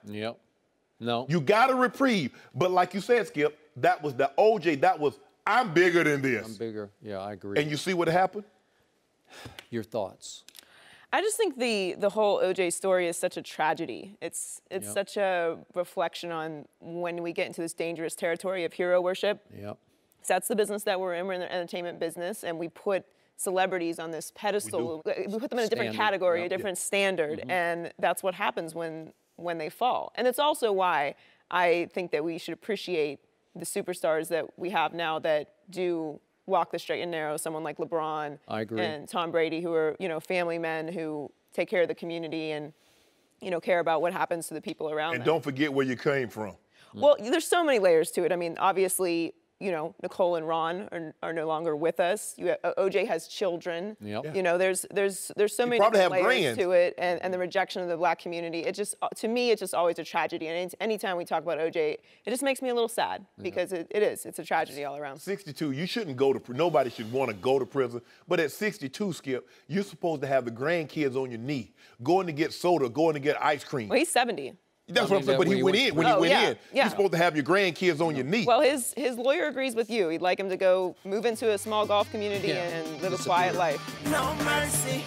no, you got a reprieve. But like you said, Skip, that was the OJ. That was, I'm bigger than this. I'm bigger. Yeah, I agree. And you see what happened? Your thoughts? I just think the whole OJ story is such a tragedy. It's such a reflection on when we get into this dangerous territory of hero worship. Yep. So that's the business that we're in. We're in the entertainment business, and we put celebrities on this pedestal. We put them in a different category, a different standard, and that's what happens when they fall. And it's also why I think that we should appreciate the superstars that we have now that do walk the straight and narrow. Someone like LeBron and Tom Brady, who are, family men who take care of the community and, care about what happens to the people around them. And don't forget where you came from. Well, there's so many layers to it. I mean, obviously, Nicole and Ron are no longer with us. OJ has children. Yep. There's so many different layers to it, and the rejection of the black community. To me, it's just always a tragedy. And anytime we talk about OJ, it just makes me a little sad because it's a tragedy all around. 62, you shouldn't go to, nobody should want to go to prison. But at 62, Skip, you're supposed to have the grandkids on your knee, going to get soda, going to get ice cream. Well, he's 70. That's what I'm saying, but he went in. When he went in, you're supposed to have your grandkids on your knee. Well, his lawyer agrees with you. He'd like him to go move into a small golf community and live a quiet life. No mercy.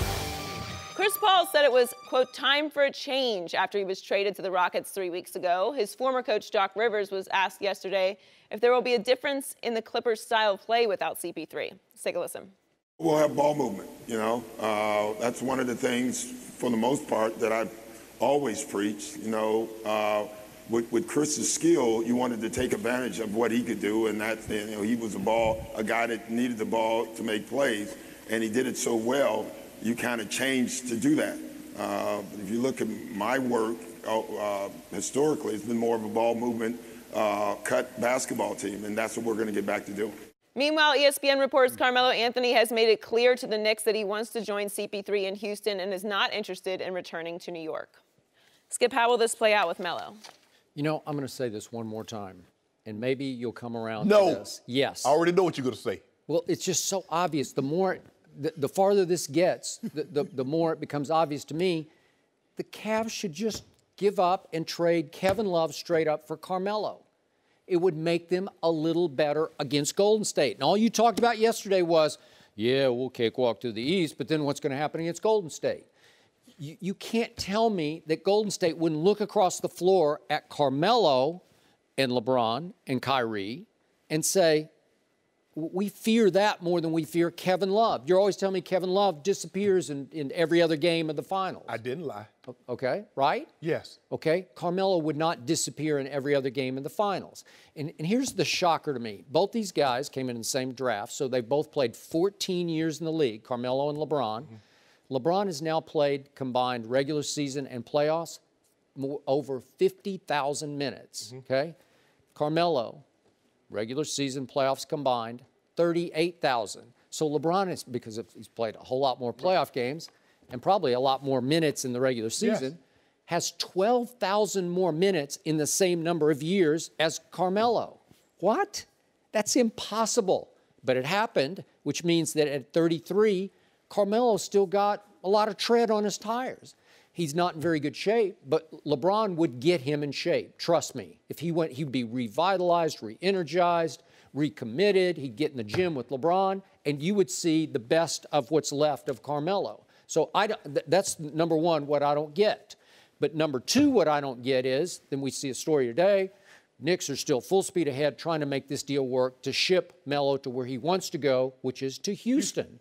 Chris Paul said it was, quote, time for a change after he was traded to the Rockets 3 weeks ago. His former coach, Doc Rivers, was asked yesterday if there will be a difference in the Clippers' style of play without CP3. Let's take a listen. We'll have ball movement, That's one of the things, for the most part, that I've always preached. With Chris's skill, you wanted to take advantage of what he could do, and that, he was a guy that needed the ball to make plays, and he did it so well, you kind of changed to do that. If you look at my work, historically, it's been more of a ball movement, cut basketball team, and that's what we're going to get back to doing. Meanwhile, ESPN reports Carmelo Anthony has made it clear to the Knicks that he wants to join CP3 in Houston and is not interested in returning to New York. Skip, how will this play out with Melo? I'm going to say this one more time, and maybe you'll come around to this. Yes. I already know what you're going to say. Well, it's just so obvious. The farther this gets, the more it becomes obvious to me. The Cavs should just give up and trade Kevin Love straight up for Carmelo. It would make them a little better against Golden State. And all you talked about yesterday was, we'll cakewalk to the East, but then what's going to happen against Golden State? You can't tell me that Golden State wouldn't look across the floor at Carmelo and LeBron and Kyrie and say, we fear that more than we fear Kevin Love. You're always telling me Kevin Love disappears in every other game of the finals. I didn't lie. Okay, right? Yes. Okay, Carmelo would not disappear in every other game in the finals. And here's the shocker to me. Both these guys came in the same draft, so they've both played 14 years in the league, Carmelo and LeBron. LeBron has now played combined regular season and playoffs over 50,000 minutes, okay? Carmelo, regular season, playoffs combined, 38,000. So LeBron is, because he's played a whole lot more playoff games and probably a lot more minutes in the regular season, has 12,000 more minutes in the same number of years as Carmelo. What? That's impossible. But it happened, which means that at 33, Carmelo's still got a lot of tread on his tires. He's not in very good shape, but LeBron would get him in shape. Trust me. If he went, he'd be revitalized, re-energized, recommitted. He'd get in the gym with LeBron, and you would see the best of what's left of Carmelo. So that's number one, what I don't get. But number two, what I don't get is, then we see a story today, Knicks are still full speed ahead trying to make this deal work to ship Melo to where he wants to go, which is to Houston.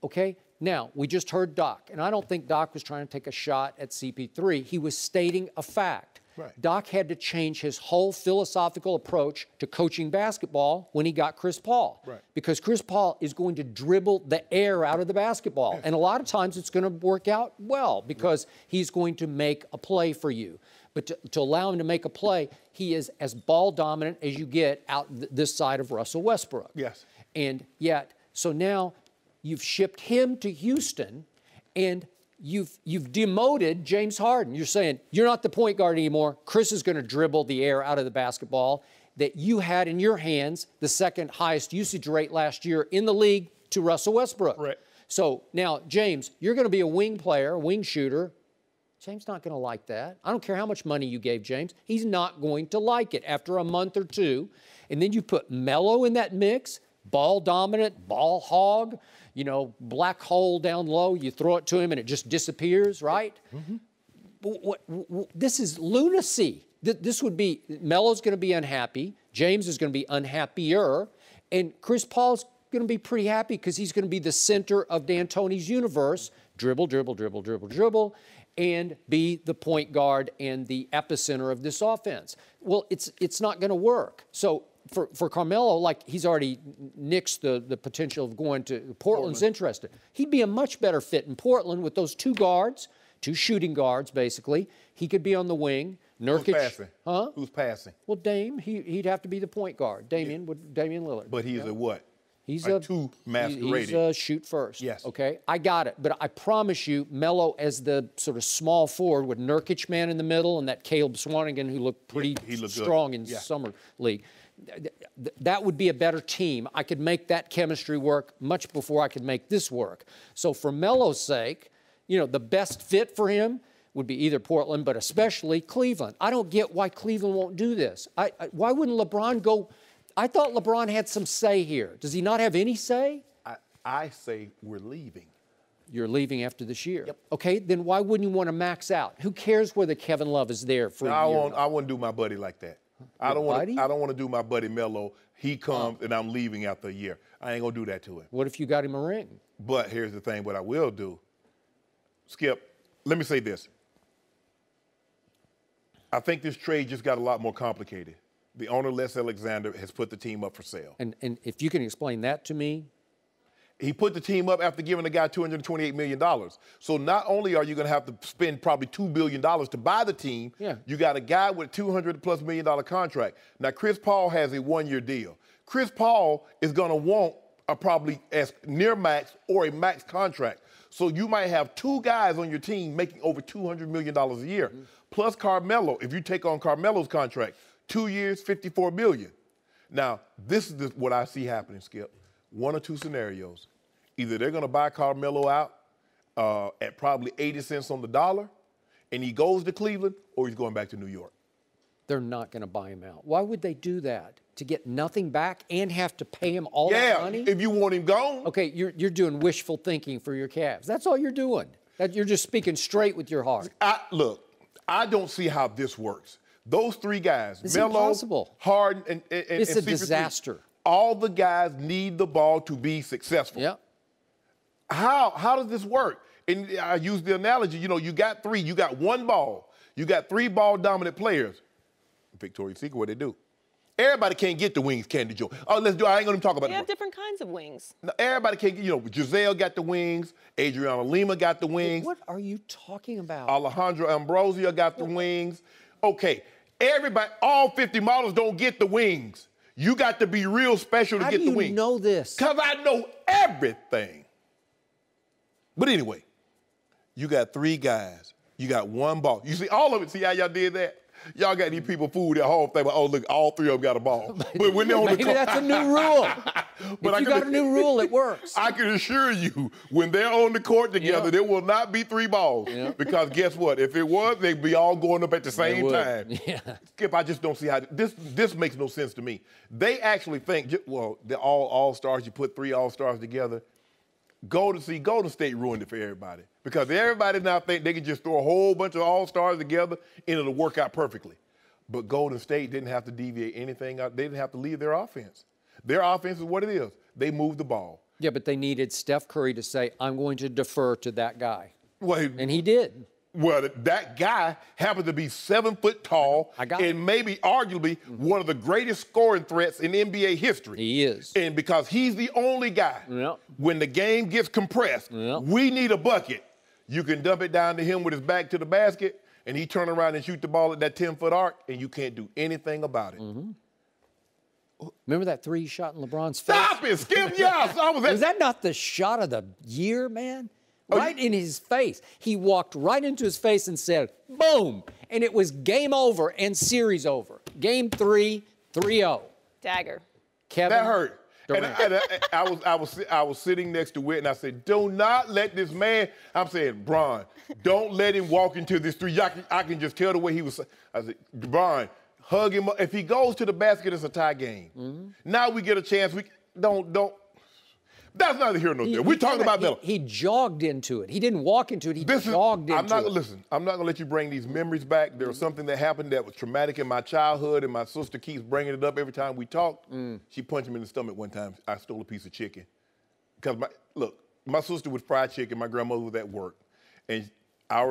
Okay? Now, we just heard Doc, and I don't think Doc was trying to take a shot at CP3. He was stating a fact. Right. Doc had to change his whole philosophical approach to coaching basketball when he got Chris Paul. Right. Because Chris Paul is going to dribble the air out of the basketball. Yes. And a lot of times it's going to work out well because he's going to make a play for you. But to allow him to make a play, he is as ball dominant as you get out this side of Russell Westbrook. Yes. And yet, so now you've shipped him to Houston and you've demoted James Harden. You're saying, you're not the point guard anymore. Chris is going to dribble the air out of the basketball that you had in your hands, the second highest usage rate last year in the league to Russell Westbrook. Right. So now, James, you're going to be a wing player, a wing shooter. James not going to like that. I don't care how much money you gave James. He's not going to like it after a month or two. And then you put Melo in that mix, ball dominant, ball hog, you know, black hole down low. You throw it to him and it just disappears, right? Mm-hmm. This is lunacy. This would be, Melo's going to be unhappy. James is going to be unhappier. And Chris Paul's going to be pretty happy because he's going to be the center of D'Antoni's universe. Dribble, dribble, dribble, dribble, dribble, and be the point guard and the epicenter of this offense. Well, it's not going to work. So for Carmelo, like he's already nixed the potential of going to Portland's interested. He'd be a much better fit in Portland with those two guards, two shooting guards, basically. He could be on the wing. Nurkic, Who's passing? Huh? Who's passing? Well, Dame, he'd have to be the point guard. Damian Lillard. But he's a what? He's a a two masquerading. He's a shoot first. Yes. Okay, I got it. But I promise you, Melo as the sort of small forward with Nurkic man in the middle and that Caleb Swanigan who looked pretty he looked strong good. in Yeah. summer league. That would be a better team. I could make that chemistry work much before I could make this work. So for Melo's sake, you know, the best fit for him would be either Portland, but especially Cleveland. I don't get why Cleveland won't do this. Why wouldn't LeBron go? I thought LeBron had some say here. Does he not have any say? I say we're leaving. You're leaving after this year. Yep. Okay, then why wouldn't you want to max out? Who cares whether Kevin Love is there for a year? I wouldn't do my buddy like that. I don't want to do my buddy Melo. He comes and I'm leaving after a year. I ain't gonna do that to him. What if you got him a ring? But here's the thing, what I will do, Skip, let me say this. I think this trade just got a lot more complicated. The owner, Les Alexander, has put the team up for sale. And if you can explain that to me. He put the team up after giving the guy $228 million. So not only are you going to have to spend probably $2 billion to buy the team, you got a guy with a $200+ million contract. Now, Chris Paul has a one-year deal. Chris Paul is going to want a probably as near max or a max contract. So you might have two guys on your team making over $200 million a year. Mm-hmm. Plus Carmelo, if you take on Carmelo's contract, 2 years, $54 million. Now, this is what I see happening, Skip. One or two scenarios. Either they're going to buy Carmelo out at probably 80 cents on the dollar, and he goes to Cleveland, or he's going back to New York. They're not going to buy him out. Why would they do that? To get nothing back and have to pay him all that money? Yeah, if you want him gone. Okay, you're doing wishful thinking for your Cavs. That's all you're doing. You're just speaking straight with your heart. Look, I don't see how this works. Those three guys, it's Melo, impossible. Harden, and it's a disaster. All the guys need the ball to be successful. Yeah. How does this work? And I use the analogy, you know, you got three, you got one ball, you got three ball-dominant players. Victoria's Secret, what they do? Everybody can't get the wings, Candy Joe. Oh, let's do. I ain't gonna talk about it. They have different kinds of wings. Now, everybody can't get. You know, Giselle got the wings. Adriana Lima got the wings. What are you talking about? Alejandro Ambrosio got the wings. Okay, everybody, all 50 models don't get the wings. You got to be real special to get the wings. How do you know this? Because I know everything. But anyway, you got three guys. You got one ball. You see all of it. See how y'all did that? Y'all got these people food at home thinking, oh, look, all three of them got a ball. But when they're on the court, that's a new rule. But if you got a new rule, it works. I can assure you, when they're on the court together, there will not be three balls. Yeah. Because guess what? If it was, they'd be all going up at the same time. Yeah. Skip, I just don't see how this makes no sense to me. They actually think, well, they're all-stars. You put three all-stars together. Golden State ruined it for everybody. Because everybody now think they can just throw a whole bunch of all-stars together and it'll work out perfectly. But Golden State didn't have to deviate anything. They didn't have to leave their offense. Their offense is what it is. They moved the ball. Yeah, but they needed Steph Curry to say, I'm going to defer to that guy. Well, And he did. Well, that guy happened to be 7 foot tall and maybe arguably one of the greatest scoring threats in NBA history. He is. And because he's the only guy, when the game gets compressed, we need a bucket. You can dump it down to him with his back to the basket, and he turn around and shoot the ball at that 10-foot arc, and you can't do anything about it. Remember that three he shot in LeBron's face? Stop it, Skip. Yes. Was that not the shot of the year, man? Right in his face. He walked right into his face and said, boom. And it was game over and series over. Game 3, 3-0. Dagger. Kevin. That hurt. And I was sitting next to Whit, and I said, do not let this man, I'm saying, Bron, don't let him walk into this three. I can just tell the way he was. I said, Bron, hug him up. If he goes to the basket, it's a tie game. Now we get a chance. Don't. That's neither here nor there. We're talking about that. He jogged into it. He didn't walk into it. He jogged into it. Listen, I'm not going to let you bring these memories back. There was something that happened that was traumatic in my childhood, and my sister keeps bringing it up every time we talk. She punched me in the stomach one time. I stole a piece of chicken. Because, my sister was fried chicken. My grandmother was at work. And I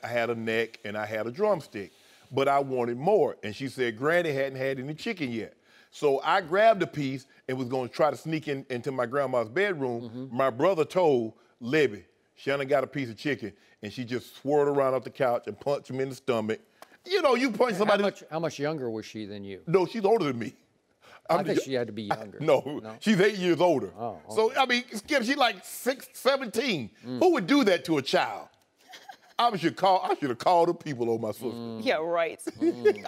had a neck, and I had a drumstick. But I wanted more. And she said, Granny hadn't had any chicken yet. So I grabbed a piece and was going to try to sneak into my grandma's bedroom. My brother told Libby, Shannon got a piece of chicken, and she just swirled around off the couch and punched him in the stomach. You know, you punch somebody. How much younger was she than you? No, she's older than me. I think she had to be younger. No, she's 8 years older. Oh, okay. So, I mean, Skip, she's like 17. Who would do that to a child? I should have called the people on my sister. Yeah, right.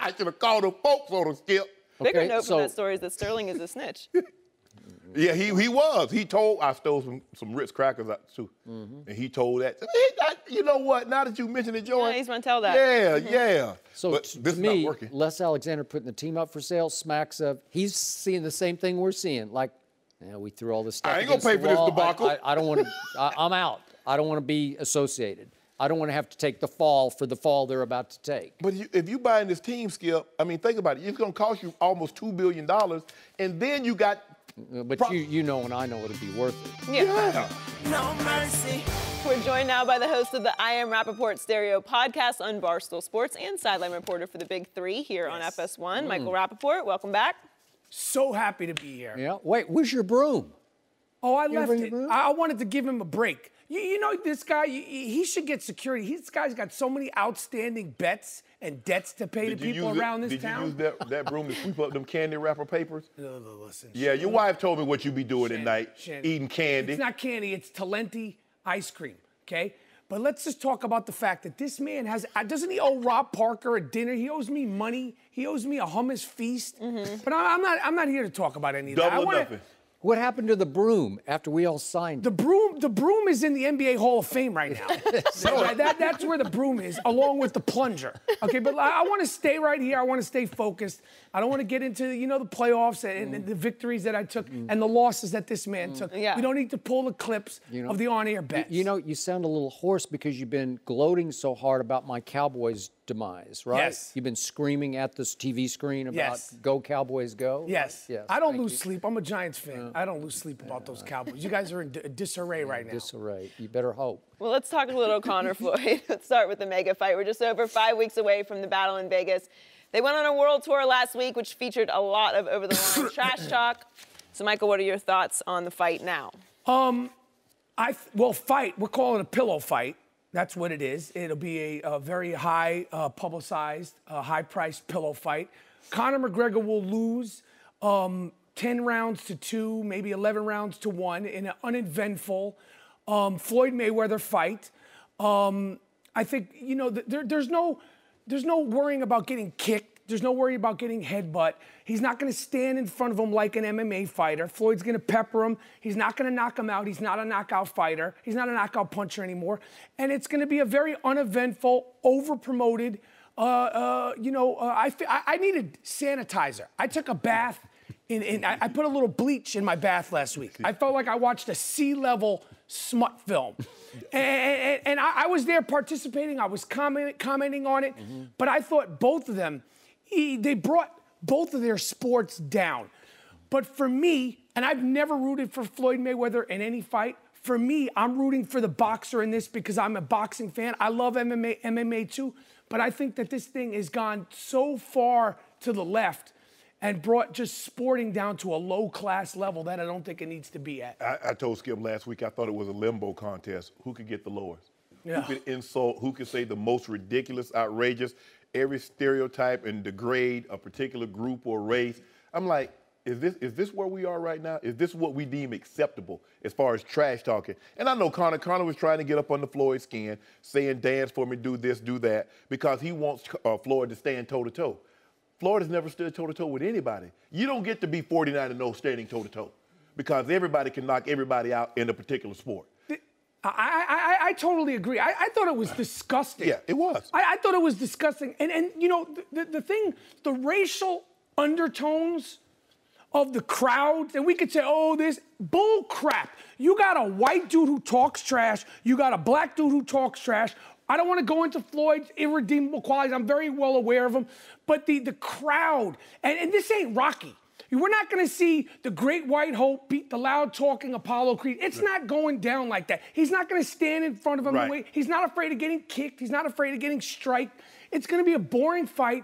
I should have called the folks on her, Skip. Bigger note from that story is that Sterling is a snitch. Yeah, he was. He told, I stole some Ritz crackers out too. And he told that. You know what? Now that you mention it, Joy. Yeah, he's going to tell that. Yeah. So but this to me, is not working. Les Alexander putting the team up for sale smacks of, he's seeing the same thing we're seeing. Like, we threw all this stuff I ain't going to pay for this debacle. I don't want to, I'm out. I don't want to be associated. I don't want to have to take the fall for the fall they're about to take. But if you buying this team, Skip, I mean, think about it. It's going to cost you almost $2 billion, and then you got... But you know and I know it'll be worth it. Yeah. No mercy. We're joined now by the host of the I Am Rappaport Stereo podcast on Barstool Sports and sideline reporter for the Big Three here on FS1, Michael Rappaport. Welcome back. So happy to be here. Yeah. Wait, where's your broom? Oh, I left it. I wanted to give him a break. You know, this guy, he should get security. This guy's got so many outstanding bets and debts to pay to people around this town. Did you use that broom to sweep up them candy wrapper papers? No, listen. Yeah, your wife told me what you be doing at night, eating candy. It's not candy, it's Talenti ice cream, okay? But let's just talk about the fact that this man doesn't he owe Rob Parker a dinner? He owes me money. He owes me a hummus feast. But I'm not here to talk about any of that. Double or nothing. What happened to the broom after we all signed? The broom is in the NBA Hall of Fame right now. That's where the broom is, along with the plunger. Okay, but I want to stay right here. I want to stay focused. I don't want to get into, the playoffs and the victories that I took and the losses that this man took. Yeah. We don't need to pull the clips of the on-air bets. You sound a little hoarse because you've been gloating so hard about my Cowboys demise, right? Yes. You've been screaming at this TV screen about go Cowboys go. Yes. I don't lose sleep. I'm a Giants fan. I don't lose sleep about those Cowboys. You guys are in disarray right now. Disarray. You better hope. Well, let's talk a little Conor Floyd. Let's start with the mega fight. We're just over 5 weeks away from the battle in Vegas. They went on a world tour last week, which featured a lot of over-the-line trash talk. So, Michael, what are your thoughts on the fight now? Fight. We're calling it a pillow fight. That's what it is. It'll be a very high publicized, high-priced pillow fight. Conor McGregor will lose 10 rounds to 2, maybe 11 rounds to 1 in an uneventful Floyd Mayweather fight. I think, there's no worrying about getting kicked. There's no worry about getting headbutt. He's not going to stand in front of him like an MMA fighter. Floyd's going to pepper him. He's not going to knock him out. He's not a knockout fighter. He's not a knockout puncher anymore. And it's going to be a very uneventful, over-promoted, I needed sanitizer. I took a bath. I put a little bleach in my bath last week. I felt like I watched a sea-level smut film. And I was there participating. I was commenting on it. But I thought both of them, they brought both of their sports down. But for me, and I've never rooted for Floyd Mayweather in any fight, for me, I'm rooting for the boxer in this because I'm a boxing fan. I love MMA too, but I think that this thing has gone so far to the left and brought just sporting down to a low-class level that I don't think it needs to be at. I told Skip last week I thought it was a limbo contest. Who could get the lowest? Yeah. Who could insult? Who could say the most ridiculous, outrageous, every stereotype and degrade a particular group or race? I'm like, is this where we are right now? Is this what we deem acceptable as far as trash talking? And I know Conor was trying to get up under Floyd's skin, saying dance for me, do this, do that, because he wants Floyd to stand toe-to-toe. Floyd has never stood toe-to-toe with anybody. You don't get to be 49-0 standing toe-to-toe because everybody can knock everybody out in a particular sport. I totally agree. I thought it was disgusting. Yeah, it was. I thought it was disgusting. And you know, the thing, the racial undertones of the crowd, and we could say, oh, this bull crap. You got a white dude who talks trash. You got a black dude who talks trash. I don't want to go into Floyd's irredeemable qualities. I'm very well aware of them. But the crowd, and this ain't Rocky. We're not going to see the great white hope beat the loud-talking Apollo Creed. It's not going down like that. He's not going to stand in front of him. Right. He's not afraid of getting kicked. He's not afraid of getting striked. It's going to be a boring fight.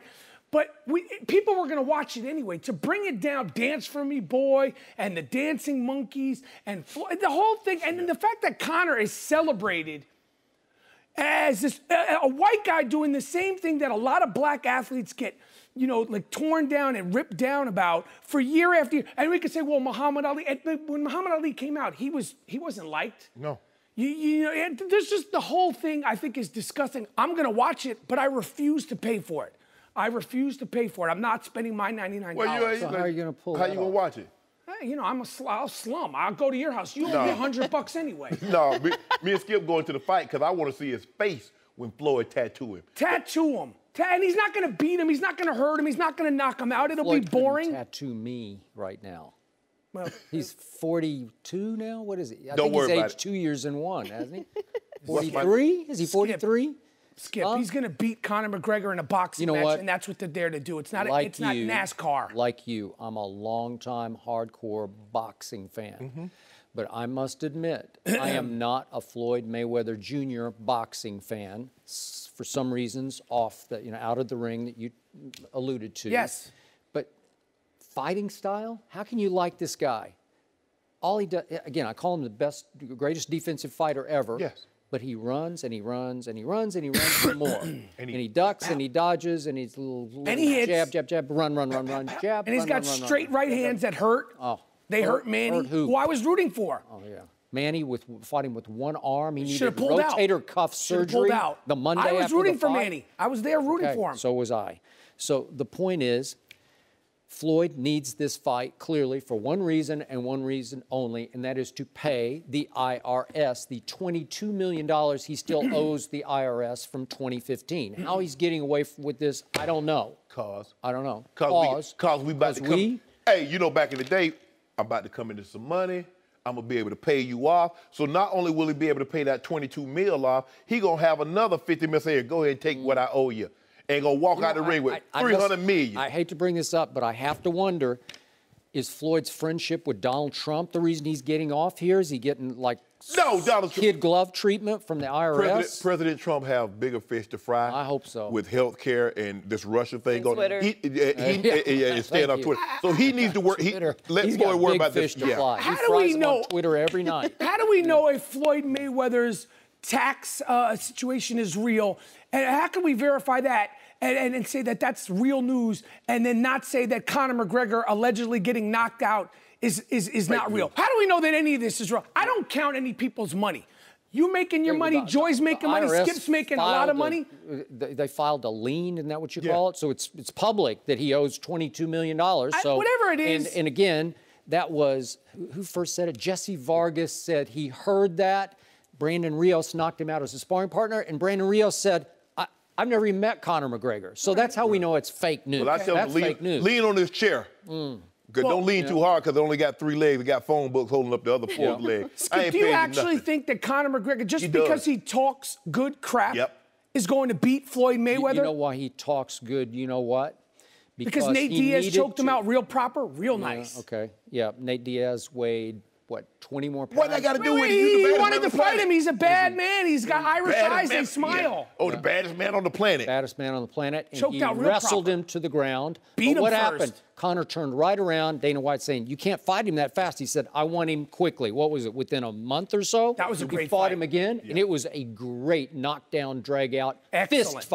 But people were going to watch it anyway. To bring it down, Dance For Me Boy, and the Dancing Monkeys, and the whole thing. And then the fact that Conor is celebrated as this, a white guy doing the same thing that a lot of black athletes get, you know, like torn down and ripped down about for year after year. And we could say, well, Muhammad Ali, when Muhammad Ali came out, he wasn't liked. No. You know, there's just the whole thing I think is disgusting. I'm going to watch it, but I refuse to pay for it. I refuse to pay for it. I'm not spending my $99. Well, So how are you going to pull How that you going to off? watch it? Hey, you know, I'll slum. I'll go to your house. You owe me $100 anyway. No, me and Skip going to the fight because I want to see his face when Floyd tattoo him. Tattoo him. And he's not going to beat him. He's not going to hurt him. He's not going to knock him out. It'll Floyd be boring. couldn't tattoo me right now. Well, He's 42 now? What is he? I Don't think worry he's about aged it. 2 years and one, hasn't he? What's my- 43? Is he 43? Skip, he's going to beat Conor McGregor in a boxing You know match, what? and that's what they're there to do. It's not, Like it's not you, NASCAR. Like you, I'm a longtime hardcore boxing fan. Mm-hmm. But I must admit, I am not a Floyd Mayweather Jr. boxing fan for some reasons out of the ring that you alluded to. Yes. But fighting style, how can you like this guy? All he does, again, I call him the greatest defensive fighter ever. Yes. But he runs and he runs and he runs and he runs for more. and he ducks and he dodges and he's little And he hits. jab, jab, jab, run, jab. And he's got straight right hands that hurt. Oh. They hurt Manny, Hurt who? who I was rooting for. Oh, yeah. Manny fought him with one arm. He Should've needed pulled out. rotator cuff Should've surgery pulled out. the Monday I was after rooting the for fight. Manny. I was there rooting for him. So was I. So the point is, Floyd needs this fight clearly for one reason and one reason only, and that is to pay the IRS the $22 million he still owes the IRS from 2015. How he's getting away with this, I don't know. I don't know. Cause we about to come. Hey, you know, back in the day, I'm about to come into some money. I'm gonna be able to pay you off. So not only will he be able to pay that 22 mil off, he gonna have another 50 mil. Say, go ahead and take what I owe you, and gonna walk out the ring with 300 million. I hate to bring this up, but I have to wonder: is Floyd's friendship with Donald Trump the reason he's getting off here? Is he getting like kid glove treatment from the IRS? President Trump have bigger fish to fry. I hope so. With health care and this Russia thing going. Twitter. He staying on Twitter. So he needs to work. Let He's Floyd got worry big about fish this. to fly. How He do fries we them know- on Twitter every night. How do we know if Floyd Mayweather's tax situation is real? And how can we verify that and say that that's real news and then not say that Conor McGregor allegedly getting knocked out is not real? How do we know that any of this is real? I don't count any people's money. You making your money, Joy's making money, IRS Skip's making a lot of money. They filed a lien, isn't that what you call it? So it's public that he owes $22 million. So whatever it is. And again, that was, who first said it? Jesse Vargas said he heard that. Brandon Rios knocked him out as a sparring partner, and Brandon Rios said, I've never even met Conor McGregor. So that's how we know it's fake news. Well, I tell him, fake news. lean on this chair. Don't lean too hard because it only got 3 legs. It got phone books holding up the other 4 legs. Skip, do you actually think that Conor McGregor, just because he talks good crap, is going to beat Floyd Mayweather? You know why he talks good? You know what? Because Nate he Diaz needed choked him to- out real proper, real nice. Okay. Yeah. Nate Diaz weighed, what, 20 more pounds? What that got to do with it? He wanted to fight him. He's a bad man. He's got Irish eyes. They smile. Yeah. Oh, the baddest man on the planet. Baddest man on the planet. And Choked he out real wrestled proper. him to the ground. Beat But him what first. happened? Connor turned right around. Dana White saying, you can't fight him that fast. He said, I want him quickly. What was it, within a month or so? That was a great He fought fight. him again, and it was a great knockdown, drag-out Excellent.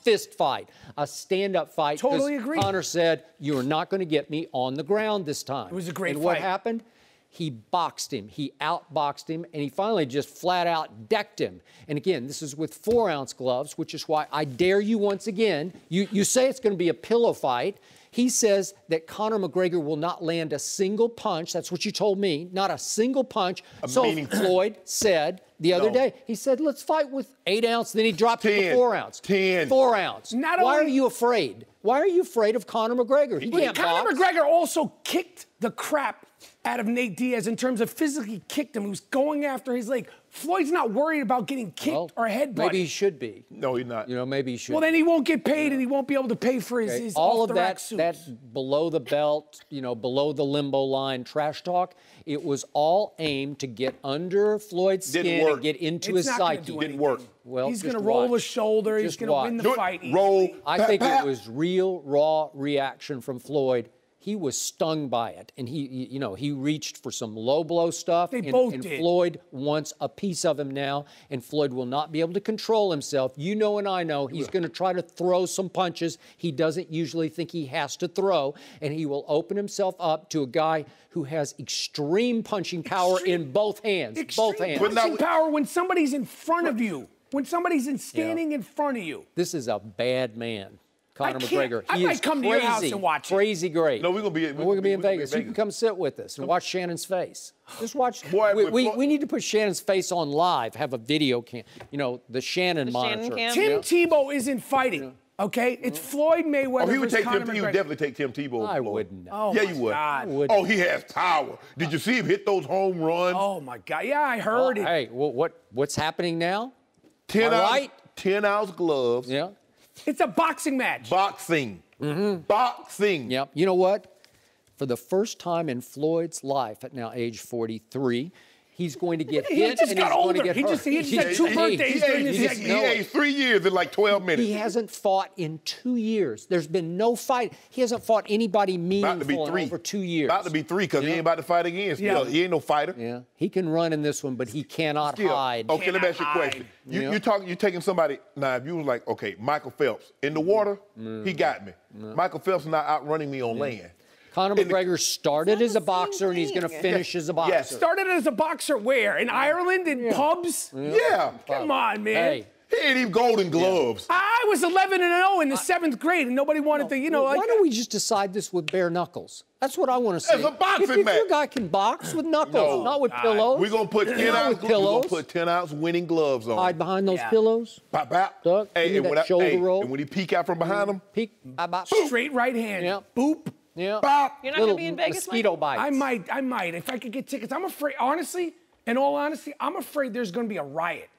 fist fight, a stand-up fight. 'cause Totally agree. Connor said, you're not going to get me on the ground this time. It was a great and what fight. happened? He boxed him, he outboxed him, and he finally just flat out decked him. And again, this is with 4-ounce gloves, which is why I dare you once again. You say it's going to be a pillow fight. He says that Conor McGregor will not land a single punch. That's what you told me, not a single punch. Floyd said the other day, he said, let's fight with 8-ounce. Then he dropped it to 4-ounce. 4-ounce. Why are you afraid? Why are you afraid of Conor McGregor? He can't Conor box. McGregor also kicked the crap out of Nate Diaz in terms of physically kicked him. He was going after his leg. Floyd's not worried about getting kicked or headbutted. Maybe he should be. No, he's not. You know, maybe he should. Well, then he won't get paid, and he won't be able to pay for his all of off-the-rack suits. that below the belt, below the limbo line trash talk, it was all aimed to get under Floyd's skin and get into his It's not gonna psyche. do Didn't work. Well, he's going to just roll watch. his shoulder. He's Just going to win the watch. fight. Roll. easily. I think it was real, raw reaction from Floyd. He was stung by it, and he reached for some low blow stuff. They both and did. Floyd wants a piece of him now, and Floyd will not be able to control himself. You know, and I know he's going to try to throw some punches he doesn't usually think he has to throw, and he will open himself up to a guy who has extreme punching power in both hands. Both hands. Punching power when somebody's in front of you. When somebody's standing in front of you. This is a bad man. Conor can't- McGregor. I He might is come to your house and watch it. Crazy great. No, we're gonna be. We're gonna be in Vegas. You can come sit with us and watch Shannon's face. Just watch. Boy, we need to put Shannon's face on live. Have a video cam. The Shannon monitor. Shannon cam? Tim Tebow isn't fighting. Okay, it's Floyd Mayweather Oh, he would versus take Conor Tim. He would McGregor. definitely take Tim Tebow. over I Floyd. wouldn't. Oh Yeah, my you would. God. Oh, he has power. Did you see him hit those home runs? Oh my God! Yeah, I heard it. Hey, what's happening now? 10 Am I ounce, right? 10-ounce gloves. Yeah. It's a boxing match. Boxing. Boxing. Yep. You know what? For the first time in Floyd's life, at now age 43, he's going to get He hit just and got he's going to older. get He hurt. just had He's- two he- birthdays He during this aged, segment. he aged 3 years in like 12 minutes. He hasn't fought in 2 years. There's been no fight. He hasn't fought anybody About to be meaningful 3. in over 2 years. About to be 3 because he ain't about to fight again. Still, Yeah. he ain't no fighter. Yeah, he can run in this one, but he cannot Still. hide. Okay, let me ask you a Cannot question. hide. You taking somebody now? If you was like, okay, Michael Phelps in the water, he got me. Michael Phelps not outrunning me on land. Conor McGregor started as a boxer, and he's going to thing. finish as a boxer. Yes. Started as a boxer where? In Ireland? In pubs? Yeah. Come on, man. Hey, He ain't even golden gloves. I was 11-0 in the 7th grade, and nobody wanted to, why like. don't we just decide this with bare knuckles? That's what I want to see. It's a boxing if match. your guy can box with knuckles, No. not with pillows. We're gonna put 10 Not ounce. with We're gonna pillows. put 10-ounce winning gloves on. Hide behind those Yeah. pillows. Bop, bop. Duck, give me and that when shoulder roll. and when he peek out from behind him, Peek. Bop, bop. Straight right hand. Yeah. Boop. Yeah. bop. You're not going Little to be in Vegas, mosquito Mike? bites. I might. If I could get tickets. I'm afraid, honestly, in all honesty, I'm afraid there's going to be a riot.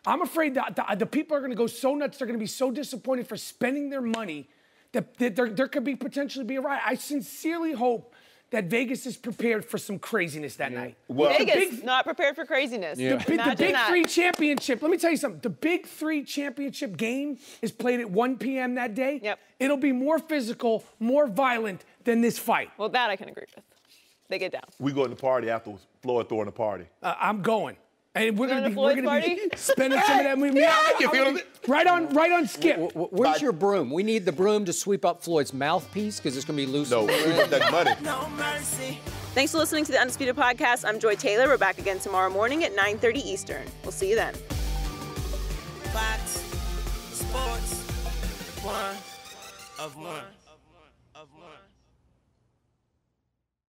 I'm afraid that the people are going to go so nuts. They're going to be so disappointed for spending their money that there could be potentially be a riot. I sincerely hope that Vegas is prepared for some craziness that night. Well, Vegas, not prepared for craziness. Yeah. The Imagine Big that. Three championship. Let me tell you something. The Big Three championship game is played at 1 p.m. that day. Yep. It'll be more physical, more violent than this fight. Well, that I can agree with. They get down. we go to the party after Floyd throwing the party. I'm going. And we're Going gonna to be Floyd's be party? spending some of that money. Yeah, I can feel it. Right on skip. Where's your broom? We need the broom to sweep up Floyd's mouthpiece because it's going to be loose. No, we got that money. Thanks for listening to the Undisputed Podcast. I'm Joy Taylor. We're back again tomorrow morning at 9:30 Eastern. We'll see you then. Fox Sports, one of one.